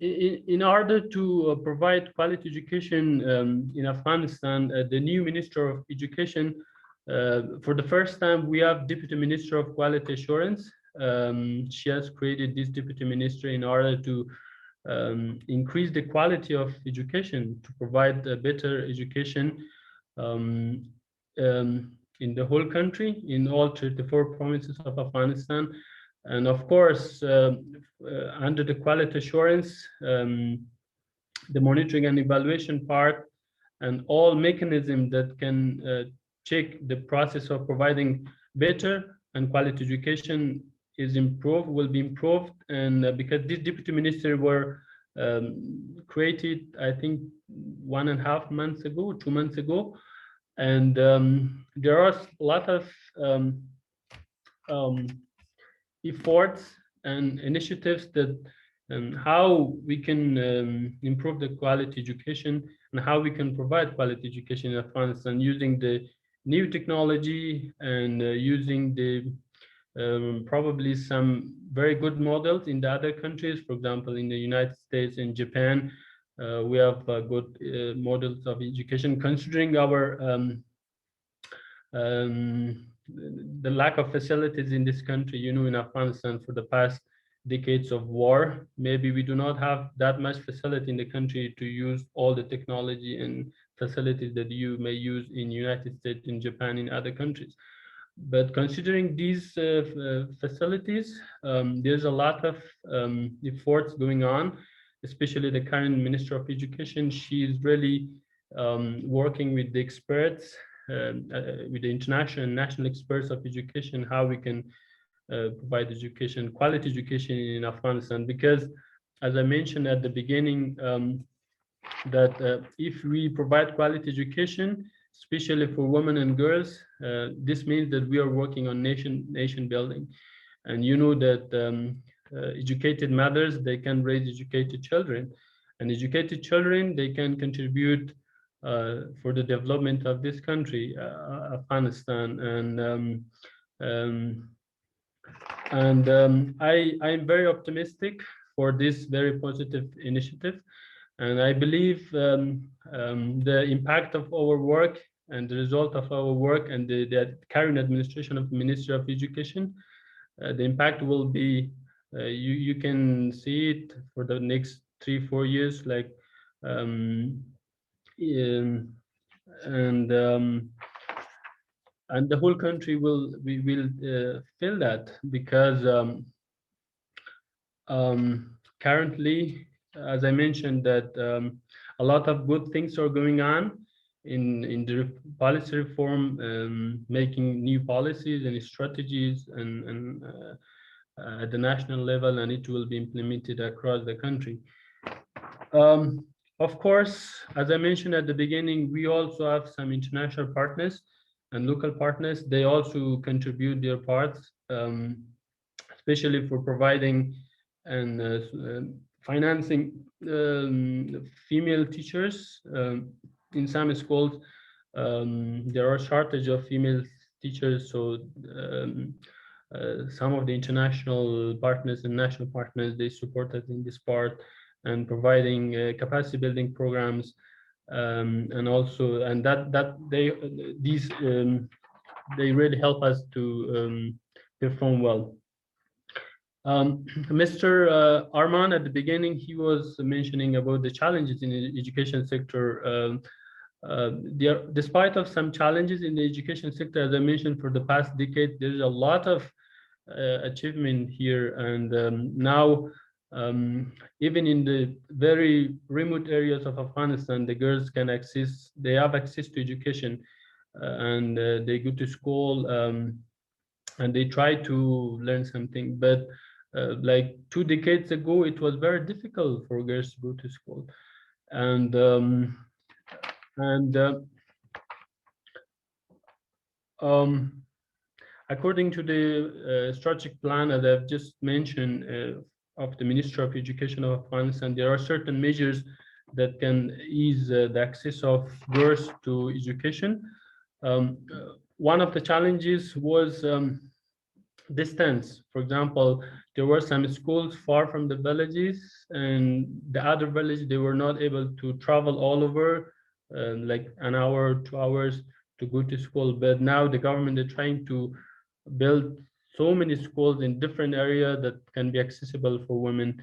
in order to provide quality education in Afghanistan, the new Minister of Education, for the first time, we have Deputy Minister of Quality Assurance. She has created this Deputy Minister in order to increase the quality of education, to provide a better education in the whole country, in all 34 provinces of Afghanistan. And of course, under the quality assurance, the monitoring and evaluation part, and all mechanisms that can check the process of providing better and quality education will be improved. And because these deputy ministers were created, I think 1.5 months ago, 2 months ago, and there are a lot of um, efforts and initiatives that how we can improve the quality education and how we can provide quality education in Afghanistan using the new technology and using the probably some very good models in the other countries. For example, in the United States and Japan, we have good models of education, considering our the lack of facilities in this country. You know, in Afghanistan for the past decades of war, maybe we do not have that much facility in the country to use all the technology and facilities that you may use in United States, in Japan, in other countries. But considering these facilities, there's a lot of efforts going on, especially the current Minister of Education. She is really working with the experts, with the international and national experts of education, how we can provide education, quality education in Afghanistan. Because, as I mentioned at the beginning, that if we provide quality education, especially for women and girls, this means that we are working on nation building. And you know that educated mothers, they can raise educated children, and educated children, they can contribute for the development of this country, Afghanistan. I'm very optimistic for this very positive initiative. And I believe the impact of our work and the result of our work and the current administration of the Ministry of Education, the impact will be, you can see it for the next 3-4 years, like, and the whole country will feel that, because currently, as I mentioned, that a lot of good things are going on in the policy reform, making new policies and strategies and at the national level, and it will be implemented across the country. Of course, as I mentioned at the beginning, we also have some international partners and local partners. They also contribute their parts, especially for providing and financing female teachers. In some schools, there are shortage of female teachers, so some of the international partners and national partners, they support us in this part and providing capacity building programs, and also, and they really help us to perform well. Mr. Arman, at the beginning, he was mentioning about the challenges in the education sector. Despite of some challenges in the education sector, as I mentioned, for the past decade, there's a lot of achievement here. And now, even in the very remote areas of Afghanistan, the girls can they have access to education, and they go to school, and they try to learn something. But like 2 decades ago, it was very difficult for girls to go to school. And according to the strategic plan that I've just mentioned of the Ministry of Education of Afghanistan, there are certain measures that can ease the access of girls to education. One of the challenges was distance. For example, there were some schools far from the villages, and the other village, they were not able to travel all over, like an hour, 2 hours to go to school. But now the government is trying to build so many schools in different areas that can be accessible for women.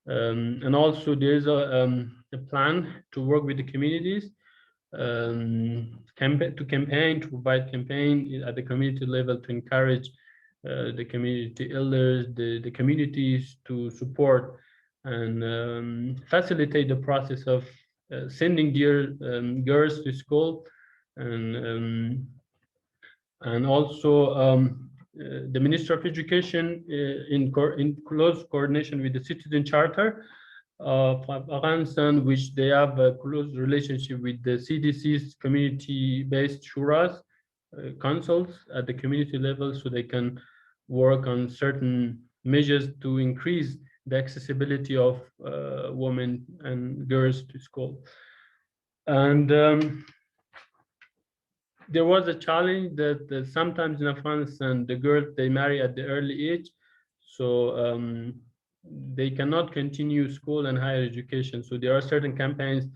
And also there is a plan to work with the communities, to provide campaign at the community level to encourage the community elders, the communities to support and facilitate the process of sending their girls to school, and also the Minister of Education in close coordination with the Citizen Charter of Afghanistan, which they have a close relationship with the CDC's community-based shuras, councils at the community level, so they can work on certain measures to increase the accessibility of women and girls to school. And there was a challenge that sometimes in Afghanistan, the girls, they marry at the early age, so they cannot continue school and higher education. So there are certain campaigns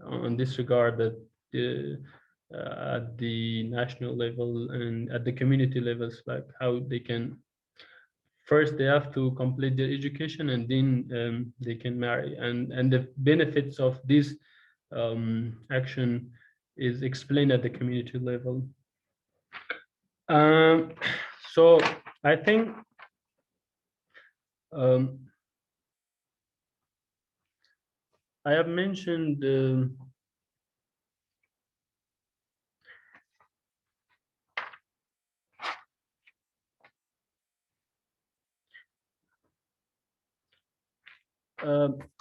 on this regard that at the national level and at the community levels, like how they can, first they have to complete their education and then they can marry. And the benefits of this action is explained at the community level. So I think I have mentioned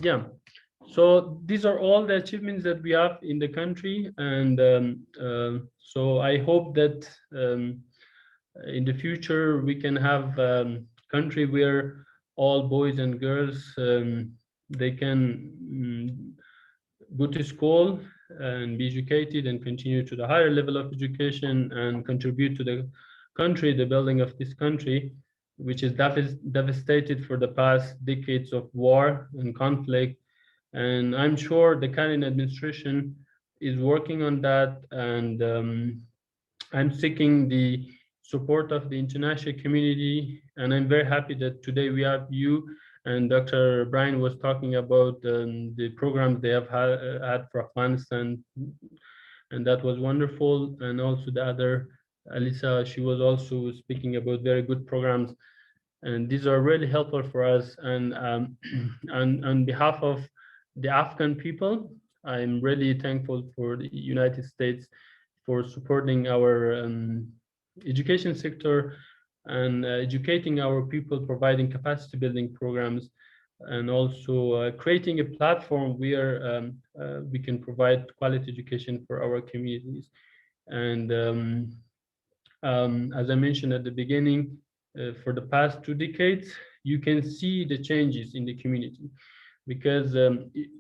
yeah, so these are all the achievements that we have in the country, and so I hope that in the future we can have country where all boys and girls they can go to school and be educated and continue to the higher level of education and contribute to the country, the building of this country, which is devastated for the past decades of war and conflict. And I'm sure the Karen administration is working on that, and I'm seeking the support of the international community. And I'm very happy that today we have you, and Dr. Brian was talking about the programs they have had for Afghanistan, and that was wonderful. And also the other, Alisa, she was also speaking about very good programs, and these are really helpful for us. And on behalf of the Afghan people, I'm really thankful for the United States for supporting our education sector and educating our people, providing capacity building programs, and also creating a platform where we can provide quality education for our communities. And as I mentioned at the beginning, for the past 2 decades, you can see the changes in the community, because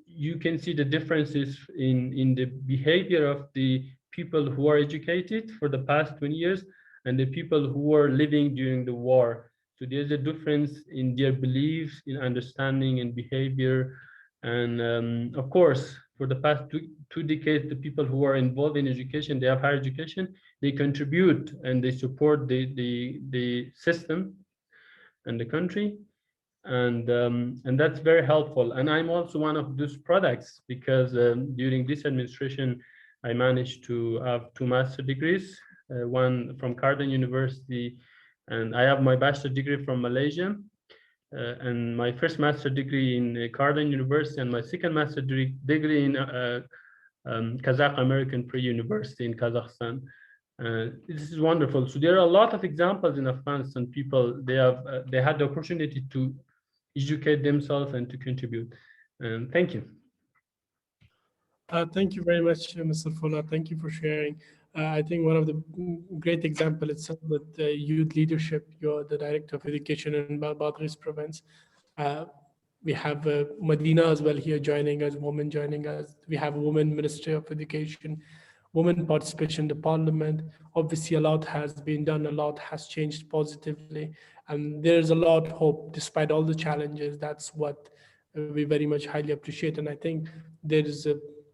you can see the differences in the behavior of the people who are educated for the past 20 years and the people who are living during the war. So there's a difference in their beliefs, in understanding and behavior. And of course, for the past two decades, the people who are involved in education, they have higher education, they contribute and they support the system and the country, and that's very helpful. And I'm also one of those products, because during this administration, I managed to have 2 master degrees, one from Carleton University, and I have my bachelor degree from Malaysia, and my first master degree in Carleton University, and my second master degree in Kazakh American Pre-University in Kazakhstan. This is wonderful. So there are a lot of examples in Afghanistan. People, they had the opportunity to educate themselves and to contribute. And thank you. Thank you very much, Mr. Fuller. Thank you for sharing. I think one of the great example itself with youth leadership, you're the Director of Education in Boundaries Province. We have Medina as well here joining us, women joining us. We have a women Ministry of Education, women participation in the parliament. Obviously, a lot has been done, a lot has changed positively, and there's a lot of hope despite all the challenges. That's what we very much highly appreciate. And I think there is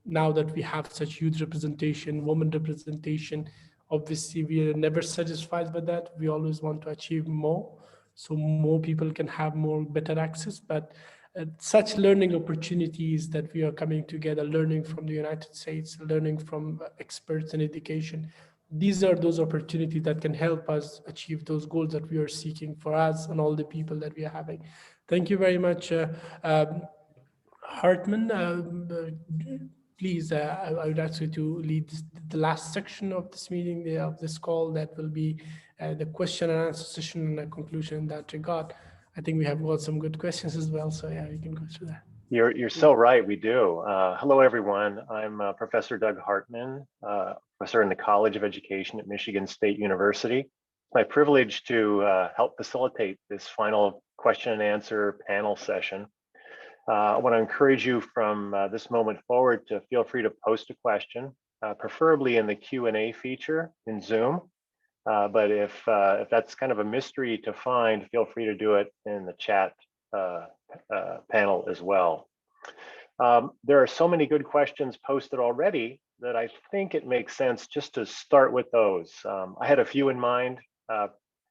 now that we have such youth representation, women representation, obviously we are never satisfied with that. We always want to achieve more, so more people can have more better access. But such learning opportunities that we are coming together, learning from the United States, learning from experts in education, these are those opportunities that can help us achieve those goals that we are seeking for us and all the people that we are having. Thank you very much, Hartman. Please, I would ask you to lead the last section of this meeting, of this call. That will be the question and answer session and a conclusion in that regard. I think we have got some good questions as well. So yeah, we can go through that. You're so right, we do. Hello, everyone. I'm Professor Doug Hartman, professor in the College of Education at Michigan State University. It's my privilege to help facilitate this final question and answer panel session. I want to encourage you from this moment forward to feel free to post a question, preferably in the Q&A feature in Zoom. But if that's kind of a mystery to find, feel free to do it in the chat panel as well. There are so many good questions posted already that I think it makes sense just to start with those. I had a few in mind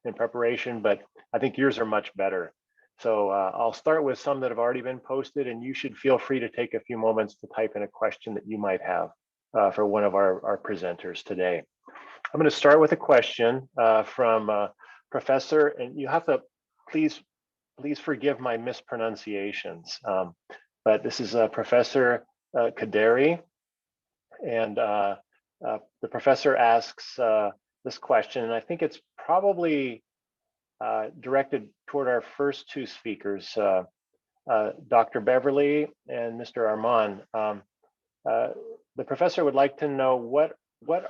in preparation, but I think yours are much better. So I'll start with some that have already been posted, and you should feel free to take a few moments to type in a question that you might have for one of our presenters today. I'm going to start with a question from Professor, and you have to please forgive my mispronunciations, but this is Professor Kaderi, and the professor asks this question, and I think it's probably directed toward our first two speakers, Dr. Beverly and Mr. Arman. The professor would like to know what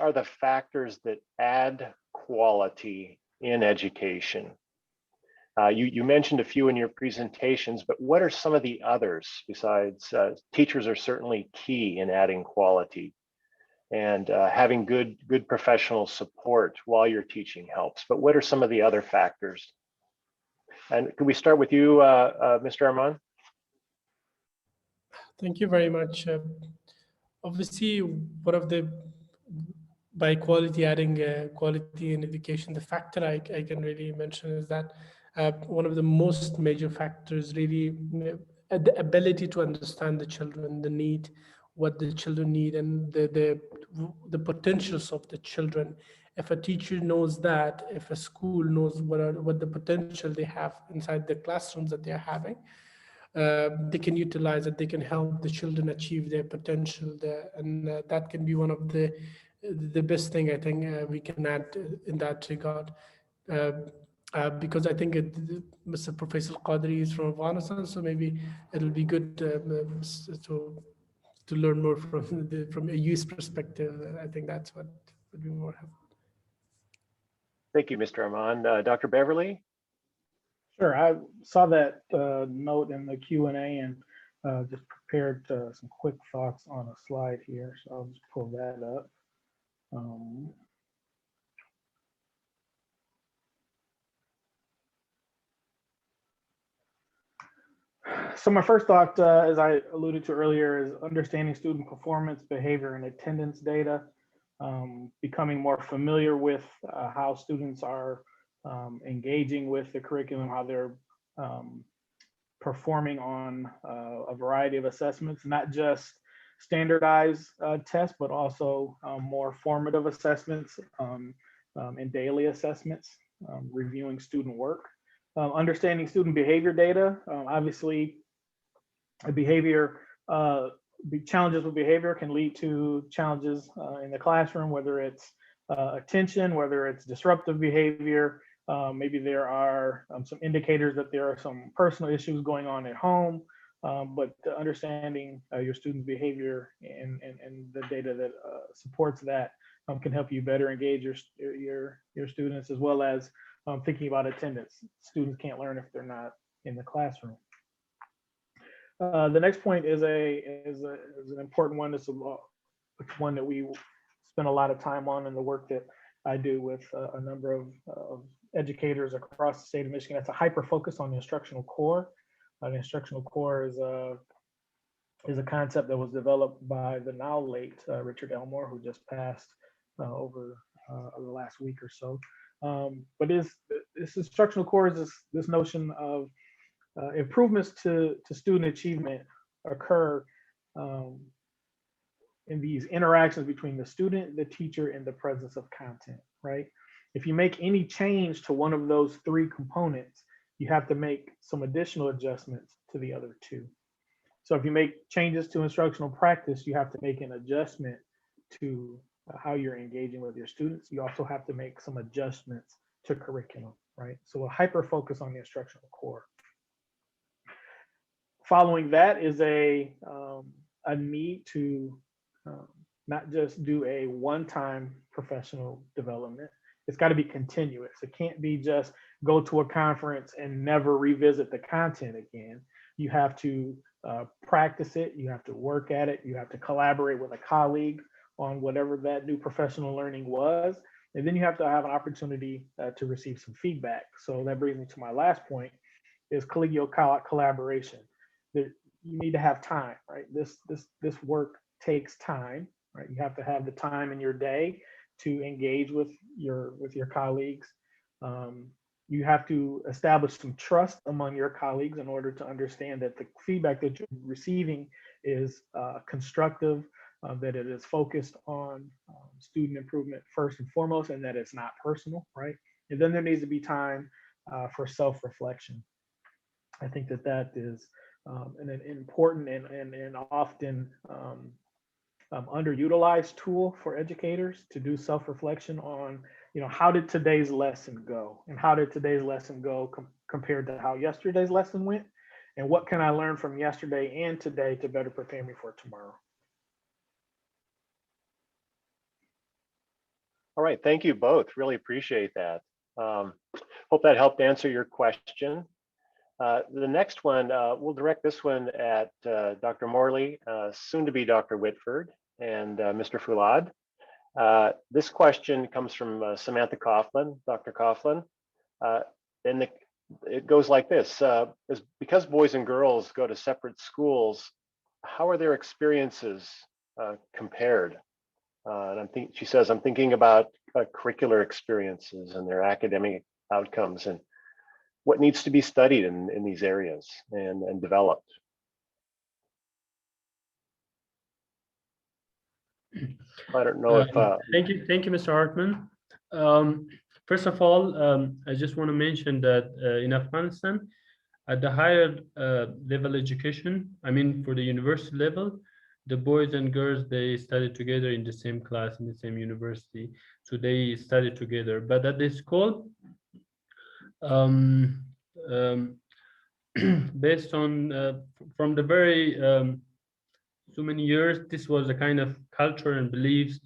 are the factors that add quality in education? You mentioned a few in your presentations, but what are some of the others besides teachers are certainly key in adding quality, and having good professional support while you're teaching helps. But what are some of the other factors? And could we start with you, Mr. Arman? Thank you very much. Obviously, one of the, by quality, adding quality in education, the factor I can really mention is that one of the most major factors really the ability to understand the children, the need, what the children need, and the potentials of the children. If a teacher knows that, if a school knows what the potential they have inside the classrooms that they're having, they can utilize it, they can help the children achieve their potential there, and that can be one of the best thing I think we can add in that regard. Because I think Mr. Professor Qadri is from Afghanistan, so maybe it'll be good to learn more from a US perspective. I think that's what would be more helpful. Thank you, Mr. Arman. Dr. Beverly? Sure, I saw that note in the Q&A and just prepared some quick thoughts on a slide here. So I'll just pull that up. So my first thought, as I alluded to earlier, is understanding student performance, behavior, and attendance data, becoming more familiar with how students are engaging with the curriculum, how they're performing on a variety of assessments, not just standardized tests, but also more formative assessments and daily assessments, reviewing student work. Understanding student behavior data, obviously behavior, challenges with behavior can lead to challenges in the classroom, whether it's attention, whether it's disruptive behavior. Maybe there are some indicators that there are some personal issues going on at home, but understanding your students' behavior and the data that supports that can help you better engage your students, as well as thinking about attendance. Students can't learn if they're not in the classroom. The next point is an important one. It's one that we spend a lot of time on in the work that I do with a number of educators across the state of Michigan. That's a hyper focus on the instructional core. The instructional core is a concept that was developed by the now late Richard Elmore, who just passed over the last week or so. But this instructional core is this notion of improvements to student achievement occur in these interactions between the student, the teacher, and the presence of content, right? If you make any change to one of those three components, you have to make some additional adjustments to the other two. So if you make changes to instructional practice, you have to make an adjustment to how you're engaging with your students. You also have to make some adjustments to curriculum, right? So a hyper focus on the instructional core. Following that is a need to not just do a one-time professional development. It's got to be continuous. It can't be just go to a conference and never revisit the content again. You have to practice it. You have to work at it. You have to collaborate with a colleague on whatever that new professional learning was. And then you have to have an opportunity to receive some feedback. So that brings me to my last point, is collegial collaboration. You need to have time, right? This work takes time, right? You have to have the time in your day to engage with your colleagues. You have to establish some trust among your colleagues in order to understand that the feedback that you're receiving is constructive, that it is focused on student improvement first and foremost, and that it's not personal, right? And then there needs to be time for self-reflection. I think that is an important and often underutilized tool for educators to do self-reflection on, how did today's lesson go, and how did today's lesson go compared to how yesterday's lesson went, and what can I learn from yesterday and today to better prepare me for tomorrow. All right, thank you both. Really appreciate that. Hope that helped answer your question. The next one, we'll direct this one at Dr. Morley, soon to be Dr. Whitford, and Mr. Foulad. This question comes from Samantha Coughlin, Dr. Coughlin. And it goes like this, because boys and girls go to separate schools, how are their experiences compared? And she says, I'm thinking about curricular experiences and their academic outcomes and what needs to be studied in these areas and developed. I don't know if thank you, Mr. Hartman. First of all, I just want to mention that in Afghanistan, at the higher level education, I mean for the university level, the boys and girls, they study together in the same class in the same university, so they study together. But at the school, based on from the very so many years, this was a kind of culture and beliefs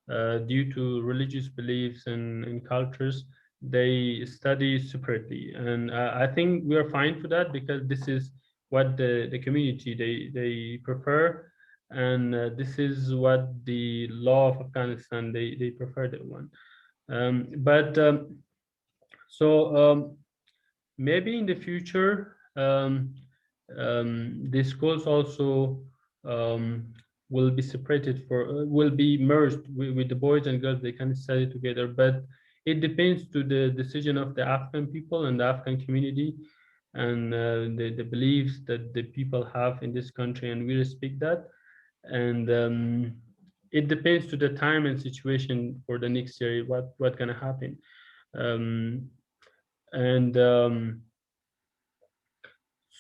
due to religious beliefs and cultures. They study separately, and I think we are fine for that, because this is what the community they prefer, and this is what the law of Afghanistan they prefer that one. Maybe in the future, the schools also will be separated will be merged with the boys and girls. They can study together, but it depends to the decision of the Afghan people and the Afghan community, and the beliefs that the people have in this country, and we respect that. And it depends to the time and situation for the next year what gonna happen.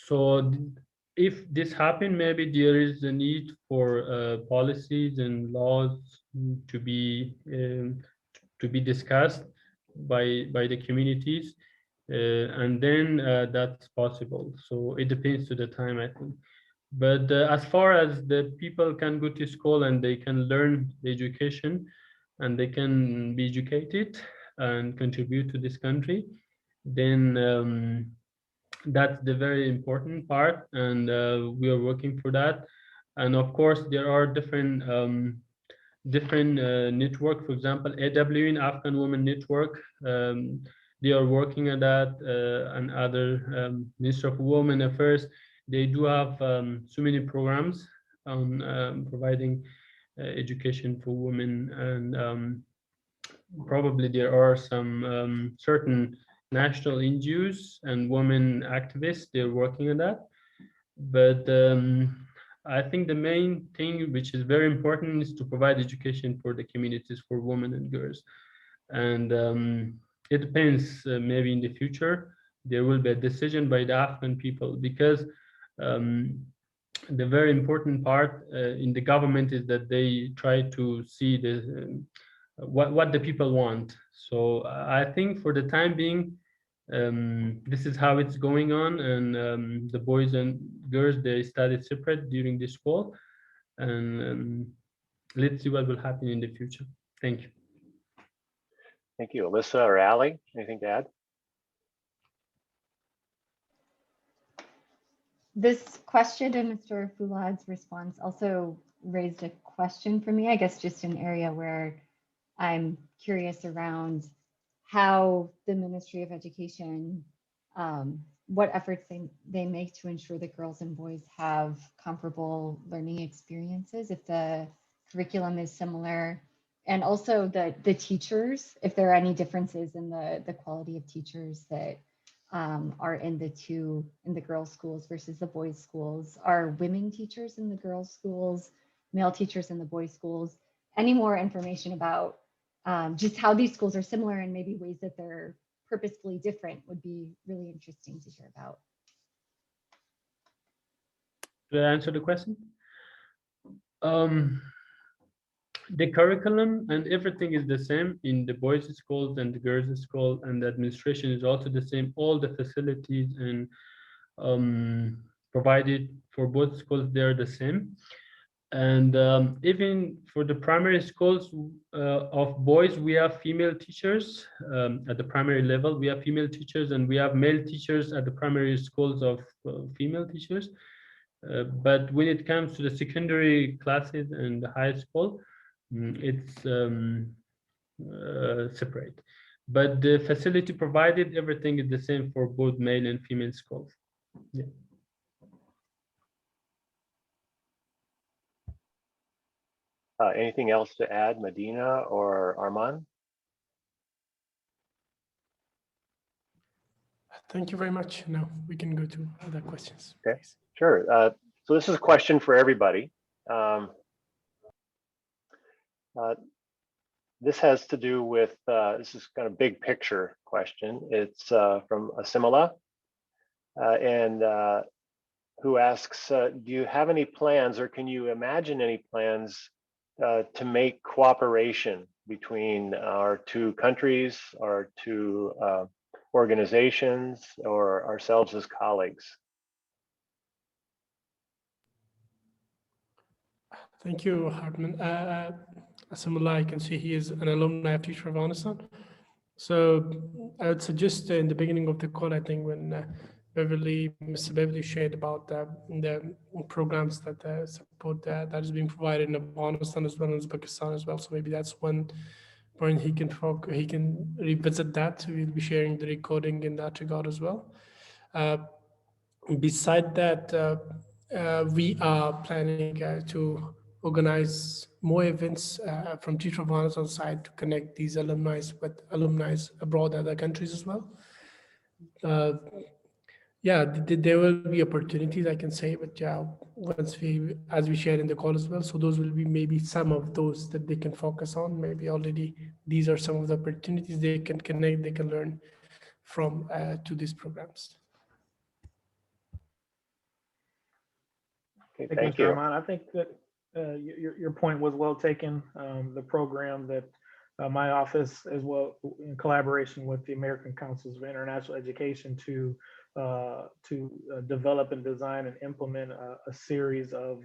So if this happen, maybe there is a need for policies and laws to be discussed by the communities, and then that's possible. So it depends to the time, I think. But as far as the people can go to school and they can learn the education and they can be educated and contribute to this country, then that's the very important part, and we are working for that. And of course, there are different network. For example, AWN, Afghan Women Network, they are working on that, and other Ministry of Women Affairs. They do have so many programs on providing education for women, and probably there are some certain national NGOs and women activists, they're working on that. But I think the main thing which is very important is to provide education for the communities, for women and girls. And it depends, maybe in the future, there will be a decision by the Afghan people, because um, the very important part in the government is that they try to see the what the people want. So I think for the time being, this is how it's going on, and the boys and girls, they studied separate during this fall, and let's see what will happen in the future. Thank you. Thank you. Alyssa or Ali, anything to add? This question and Mr. Fulad's response also raised a question for me, I guess just an area where I'm curious around how the Ministry of Education, what efforts they make to ensure that girls and boys have comparable learning experiences, if the curriculum is similar, and also the teachers, if there are any differences in the quality of teachers that are in the girls' schools versus the boys' schools. Are women teachers in the girls' schools, male teachers in the boys' schools? Any more information about just how these schools are similar and maybe ways that they're purposefully different would be really interesting to hear about. Did I answer the question? The curriculum and everything is the same in the boys' schools and the girls' school, and the administration is also the same. All the facilities and provided for both schools, they're the same. And even for the primary schools of boys, we have female teachers at the primary level. We have female teachers, and we have male teachers at the primary schools of female teachers. But when it comes to the secondary classes and the high school, it's separate. But the facility provided, everything is the same for both male and female schools. Yeah. Anything else to add, Medina or Arman? Thank you very much. Now we can go to other questions. Okay. Please. Sure. So this is a question for everybody. This has to do with, this is kind of big picture question. It's from Asimala, and who asks, do you have any plans, or can you imagine any plans to make cooperation between our two countries, our two organizations, or ourselves as colleagues? Thank you, Hartman. Asimullah, I can see he is an alumni of Teach For Afghanistan. So I would suggest in the beginning of the call, I think when Mr. Beverly shared about the programs that support that is being provided in Afghanistan as well as Pakistan as well. So maybe that's one point he can revisit that. We'll be sharing the recording in that regard as well. Beside that, we are planning to organize more events from Teach For Afghanistan side to connect these alumni with alumni abroad, other countries as well. Yeah, there will be opportunities, I can say, but yeah, once as we shared in the call as well, so those will be maybe some of those that they can focus on. Maybe already these are some of the opportunities they can connect, they can learn from to these programs. Okay, Thank thank you, you. Mr. Arman. I think that your point was well taken. The program that my office, as well in collaboration with the American Councils of International Education, to develop and design and implement a series of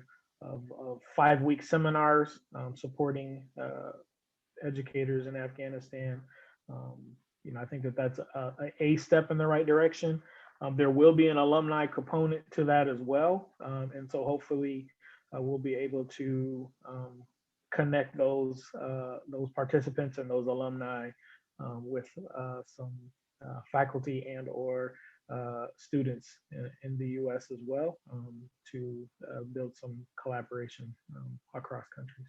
5-week seminars supporting educators in Afghanistan. I think that that's a step in the right direction. There will be an alumni component to that as well. And so hopefully we'll be able to connect those participants and those alumni with some faculty and or students in the US as well, to build some collaboration across countries.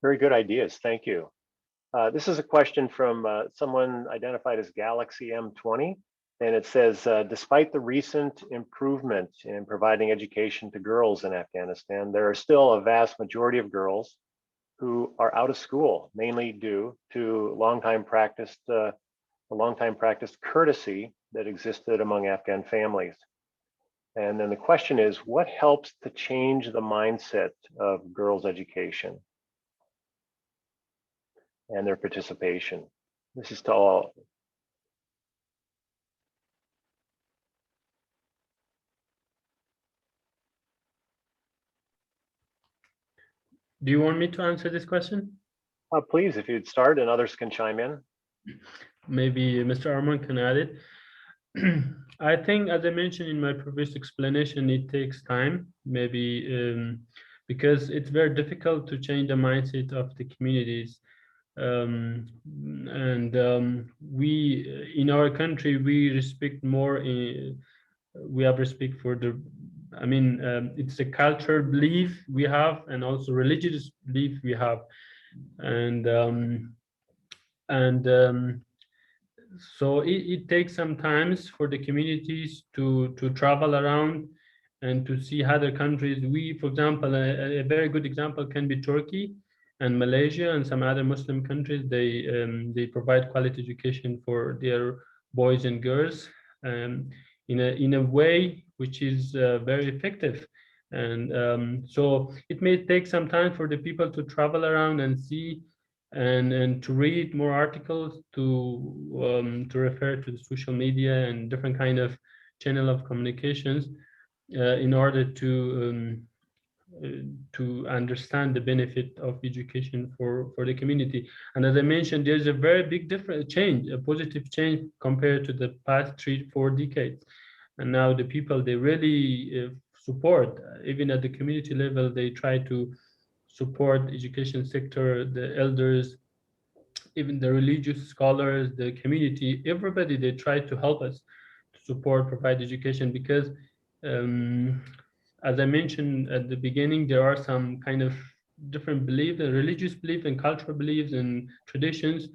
Very good ideas. Thank you. This is a question from someone identified as Galaxy M20. And it says, despite the recent improvement in providing education to girls in Afghanistan, there are still a vast majority of girls who are out of school, mainly due to a long-time practiced courtesy that existed among Afghan families. And then the question is, what helps to change the mindset of girls' education and their participation? This is to all. Do you want me to answer this question? Please, if you'd start and others can chime in. Maybe Mr. Arman can add it. I think, as I mentioned in my previous explanation, it takes time, maybe because it's very difficult to change the mindset of the communities. We, in our country, we respect more, we have respect for the, it's a cultural belief we have, and also religious belief we have. And and so it takes some times for the communities to travel around and to see other countries. We, for example, a very good example can be Turkey and Malaysia and some other Muslim countries. They provide quality education for their boys and girls in a way which is very effective. And so it may take some time for the people to travel around and see and to read more articles, to refer to the social media and different kind of channel of communications in order to understand the benefit of education for the community. And as I mentioned, there's a very big difference, change, a positive change compared to the past 3-4 decades. And now the people, they really support, even at the community level, they try to support education sector, the elders, even the religious scholars, the community, everybody, they try to help us to support, provide education, because as I mentioned at the beginning, there are some kind of different beliefs, religious beliefs and cultural beliefs and traditions,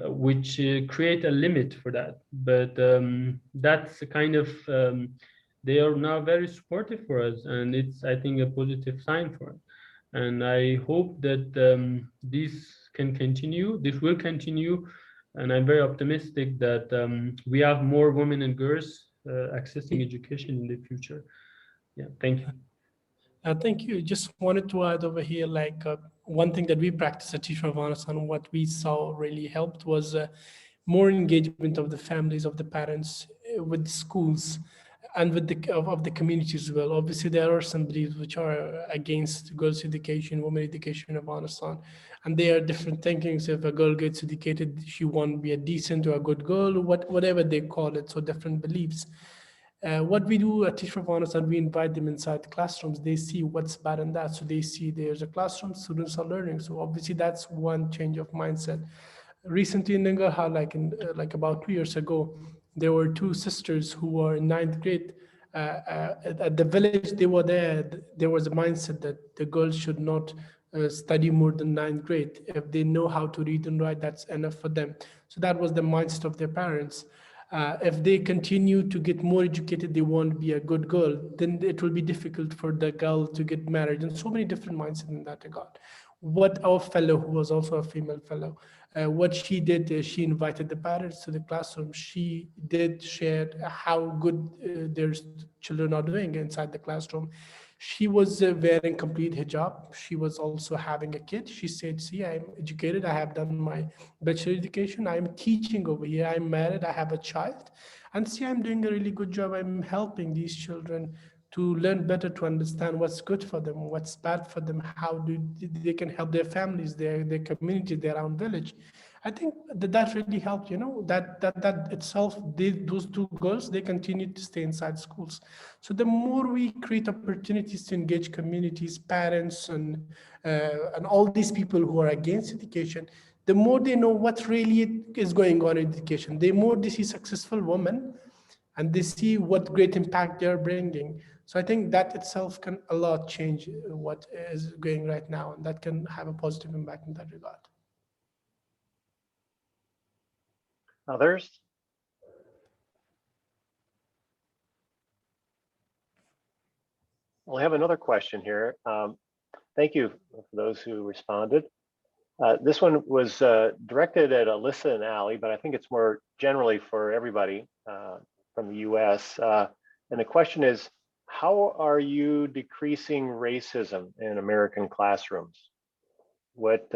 which create a limit for that. But that's a kind of, they are now very supportive for us, and it's, I think, a positive sign for us. And I hope that this can continue, this will continue, and I'm very optimistic that we have more women and girls accessing education in the future. Yeah, thank you. Thank you. Just wanted to add over here, like one thing that we practice at Teach For Afghanistan, what we saw really helped was more engagement of the families, of the parents with schools and with of the community as well. Obviously, there are some beliefs which are against girls' education, women education in Afghanistan, and they are different thinkings. If a girl gets educated, she won't be a decent or a good girl, whatever they call it. So different beliefs. What we do at Teach For Afghanistan, we invite them inside the classrooms. They see what's bad in that. So they see there's a classroom, students are learning. So obviously that's one change of mindset. Recently in Nangarhar, like about 2 years ago, there were two sisters who were in ninth grade. At the village they were there was a mindset that the girls should not study more than ninth grade. If they know how to read and write, that's enough for them. So that was the mindset of their parents. If they continue to get more educated, they won't be a good girl, then it will be difficult for the girl to get married, and so many different mindsets in that regard. What our fellow, who was also a female fellow, what she did is she invited the parents to the classroom. She did share how good their children are doing inside the classroom. She was wearing complete hijab. She was also having a kid. She said, see, I'm educated. I have done my bachelor education. I'm teaching over here. I'm married. I have a child. And see, I'm doing a really good job. I'm helping these children to learn better, to understand what's good for them, what's bad for them, how they can help their families, their community, their own village. I think that really helped, that itself, those two girls, they continue to stay inside schools. So the more we create opportunities to engage communities, parents, and all these people who are against education, the more they know what really is going on in education, the more they see successful women, and they see what great impact they're bringing. So I think that itself can a lot change what is going right now, and that can have a positive impact in that regard. Others? I have another question here. Thank you for those who responded. This one was directed at Alyssa and Ali, but I think it's more generally for everybody from the US. And the question is, how are you decreasing racism in American classrooms? What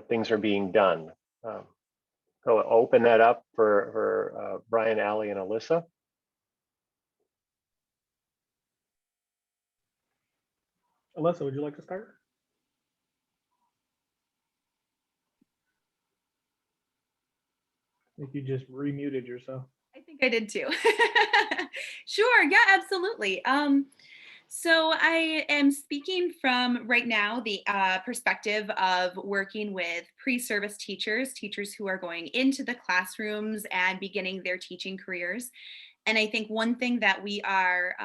things are being done? So I'll open that up for Brian, Ali, and Alyssa. Alyssa, would you like to start? I think you just remuted yourself. I think I did too. Sure, yeah, absolutely. So I am speaking from right now the perspective of working with pre-service teachers, teachers who are going into the classrooms and beginning their teaching careers. And I think one thing that we are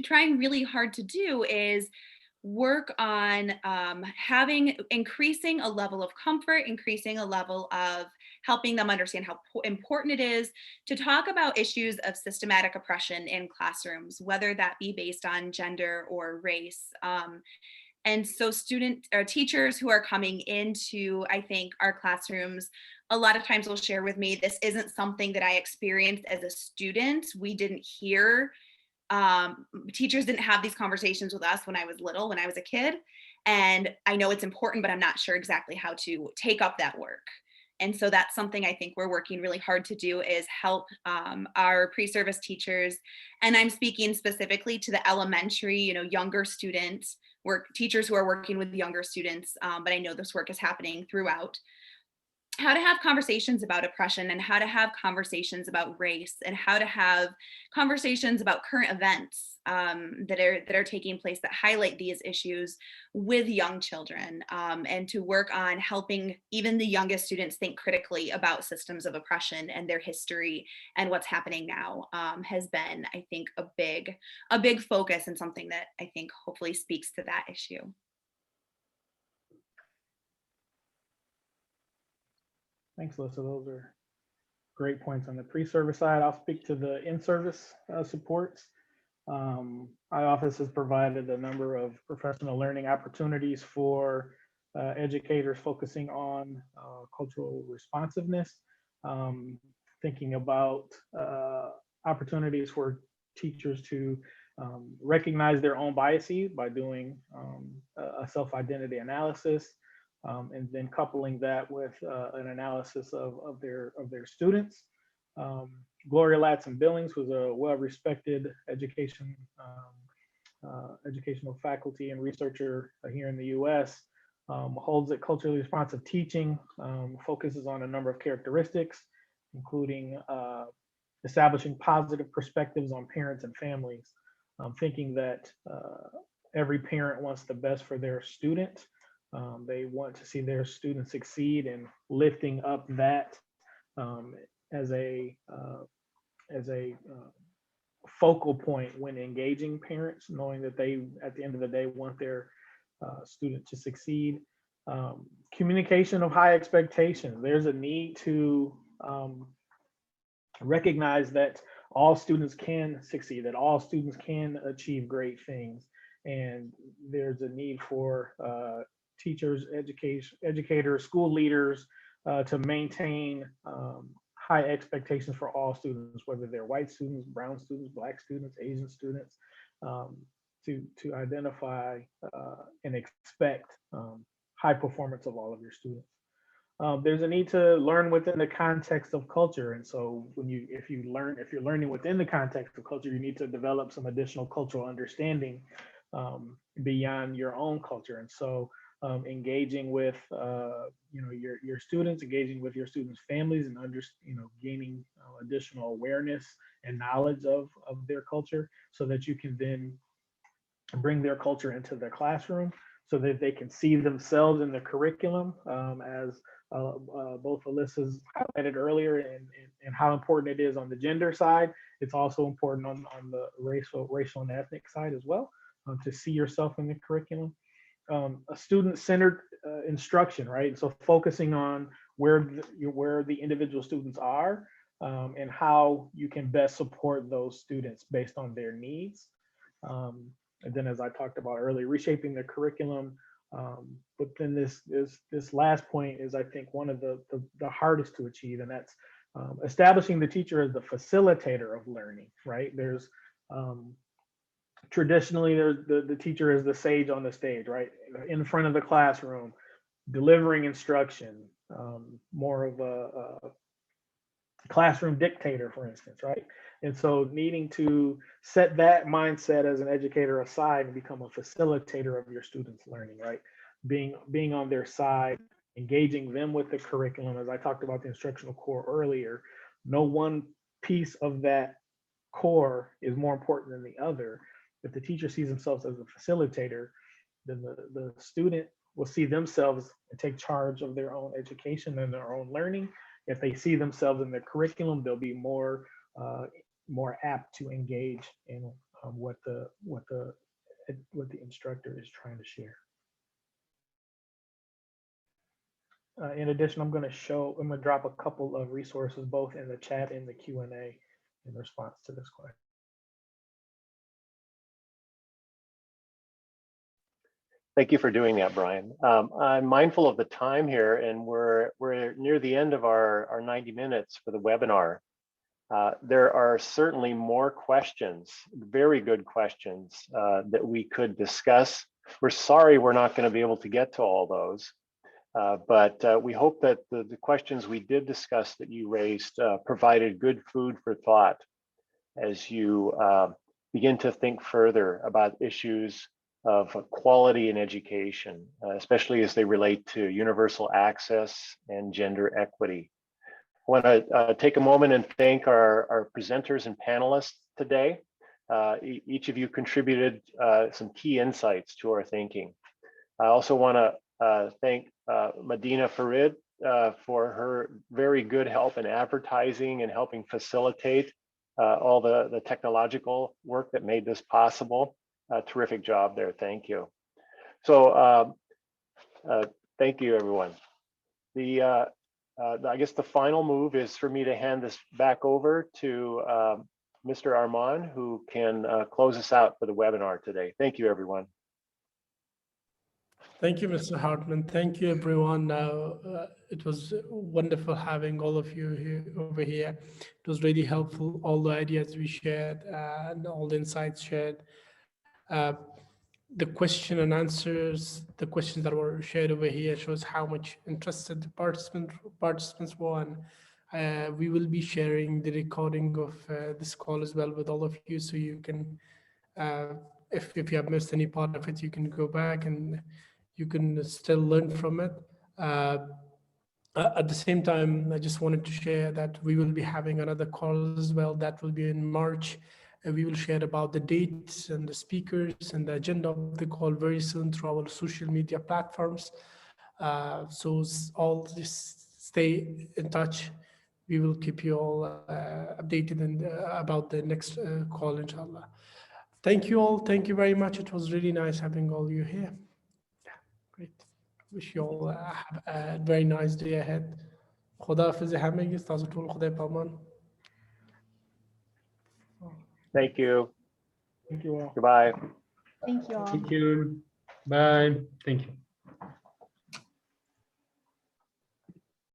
trying really hard to do is work on increasing a level of comfort, increasing a level of helping them understand how important it is to talk about issues of systematic oppression in classrooms, whether that be based on gender or race. And so student or teachers who are coming into, I think, our classrooms, a lot of times will share with me, this isn't something that I experienced as a student. We didn't hear teachers didn't have these conversations with us when I was little, when I was a kid. And I know it's important, but I'm not sure exactly how to take up that work. And so that's something I think we're working really hard to do is help our pre-service teachers. And I'm speaking specifically to the elementary, younger students, teachers who are working with younger students. But I know this work is happening throughout. How to have conversations about oppression and how to have conversations about race and how to have conversations about current events that are taking place that highlight these issues with young children, and to work on helping even the youngest students think critically about systems of oppression and their history and what's happening now has been, I think, a big focus and something that I think hopefully speaks to that issue. Thanks, Alyssa. Those are great points on the pre-service side. I'll speak to the in-service supports. My office has provided a number of professional learning opportunities for educators focusing on cultural responsiveness, thinking about opportunities for teachers to recognize their own biases by doing a self-identity analysis, and then coupling that with an analysis of their students. Gloria Latson Billings, who's a well-respected educational faculty and researcher here in the U.S., holds that culturally responsive teaching focuses on a number of characteristics, including establishing positive perspectives on parents and families, thinking that every parent wants the best for their student. They want to see their students succeed, and lifting up that as a focal point when engaging parents, knowing that they, at the end of the day, want their student to succeed. Communication of high expectations. There's a need to recognize that all students can succeed, that all students can achieve great things. And there's a need for teachers, educators, school leaders to maintain high expectations for all students, whether they're white students, brown students, black students, Asian students, to identify and expect high performance of all of your students. There's a need to learn within the context of culture, and so if you're learning within the context of culture, you need to develop some additional cultural understanding beyond your own culture. And so engaging with your students, engaging with your students' families, and gaining additional awareness and knowledge of their culture, so that you can then bring their culture into the classroom, so that they can see themselves in the curriculum, as both Alyssa's highlighted earlier, and how important it is on the gender side. It's also important on the racial and ethnic side as well, to see yourself in the curriculum. A student-centered instruction, right? So focusing on where the individual students are, and how you can best support those students based on their needs. And then, as I talked about earlier, reshaping the curriculum. But then this last point is, I think, one of the hardest to achieve, and that's establishing the teacher as the facilitator of learning, right? There's traditionally the teacher is the sage on the stage, right? In front of the classroom, delivering instruction, more of a classroom dictator, for instance, right? And so needing to set that mindset as an educator aside and become a facilitator of your students' learning, right? Being on their side, engaging them with the curriculum. As I talked about the instructional core earlier, no one piece of that core is more important than the other. If the teacher sees themselves as a facilitator, then the student will see themselves and take charge of their own education and their own learning. If they see themselves in the curriculum, they'll be more apt to engage in what the instructor is trying to share. In addition, I'm going to drop a couple of resources both in the chat and the Q&A in response to this question. Thank you for doing that, Brian. I'm mindful of the time here, and we're near the end of our 90 minutes for the webinar. There are certainly more questions, very good questions that we could discuss. We're sorry we're not going to be able to get to all those, but we hope that the questions we did discuss that you raised provided good food for thought as you begin to think further about issues of quality in education, especially as they relate to universal access and gender equity. I want to take a moment and thank our presenters and panelists today. Each of you contributed some key insights to our thinking. I also want to thank Medina Farid for her very good help in advertising and helping facilitate all the technological work that made this possible. Terrific job there. Thank you. So thank you, everyone. I guess the final move is for me to hand this back over to Mr. Arman, who can close us out for the webinar today. Thank you, everyone. Thank you, Mr. Hartman. Thank you, everyone. It was wonderful having all of you over here. It was really helpful, all the ideas we shared and all the insights shared. The question and answers, the questions that were shared over here shows how much interested the participants were. And we will be sharing the recording of this call as well with all of you, so you can, if you have missed any part of it, you can go back and you can still learn from it. At the same time, I just wanted to share that we will be having another call as well. That will be in March. We will share about the dates and the speakers and the agenda of the call very soon through our social media platforms. So all this, stay in touch. We will keep you all updated and about the next call, inshallah. Thank you all. Thank you very much. It was really nice having all you here. Yeah, great. Wish you all have a very nice day ahead. خداحافظ همگی. استاذتون خدای پامان. Thank you. Thank you all. Goodbye. Thank you all. Thank you. Bye. Thank you.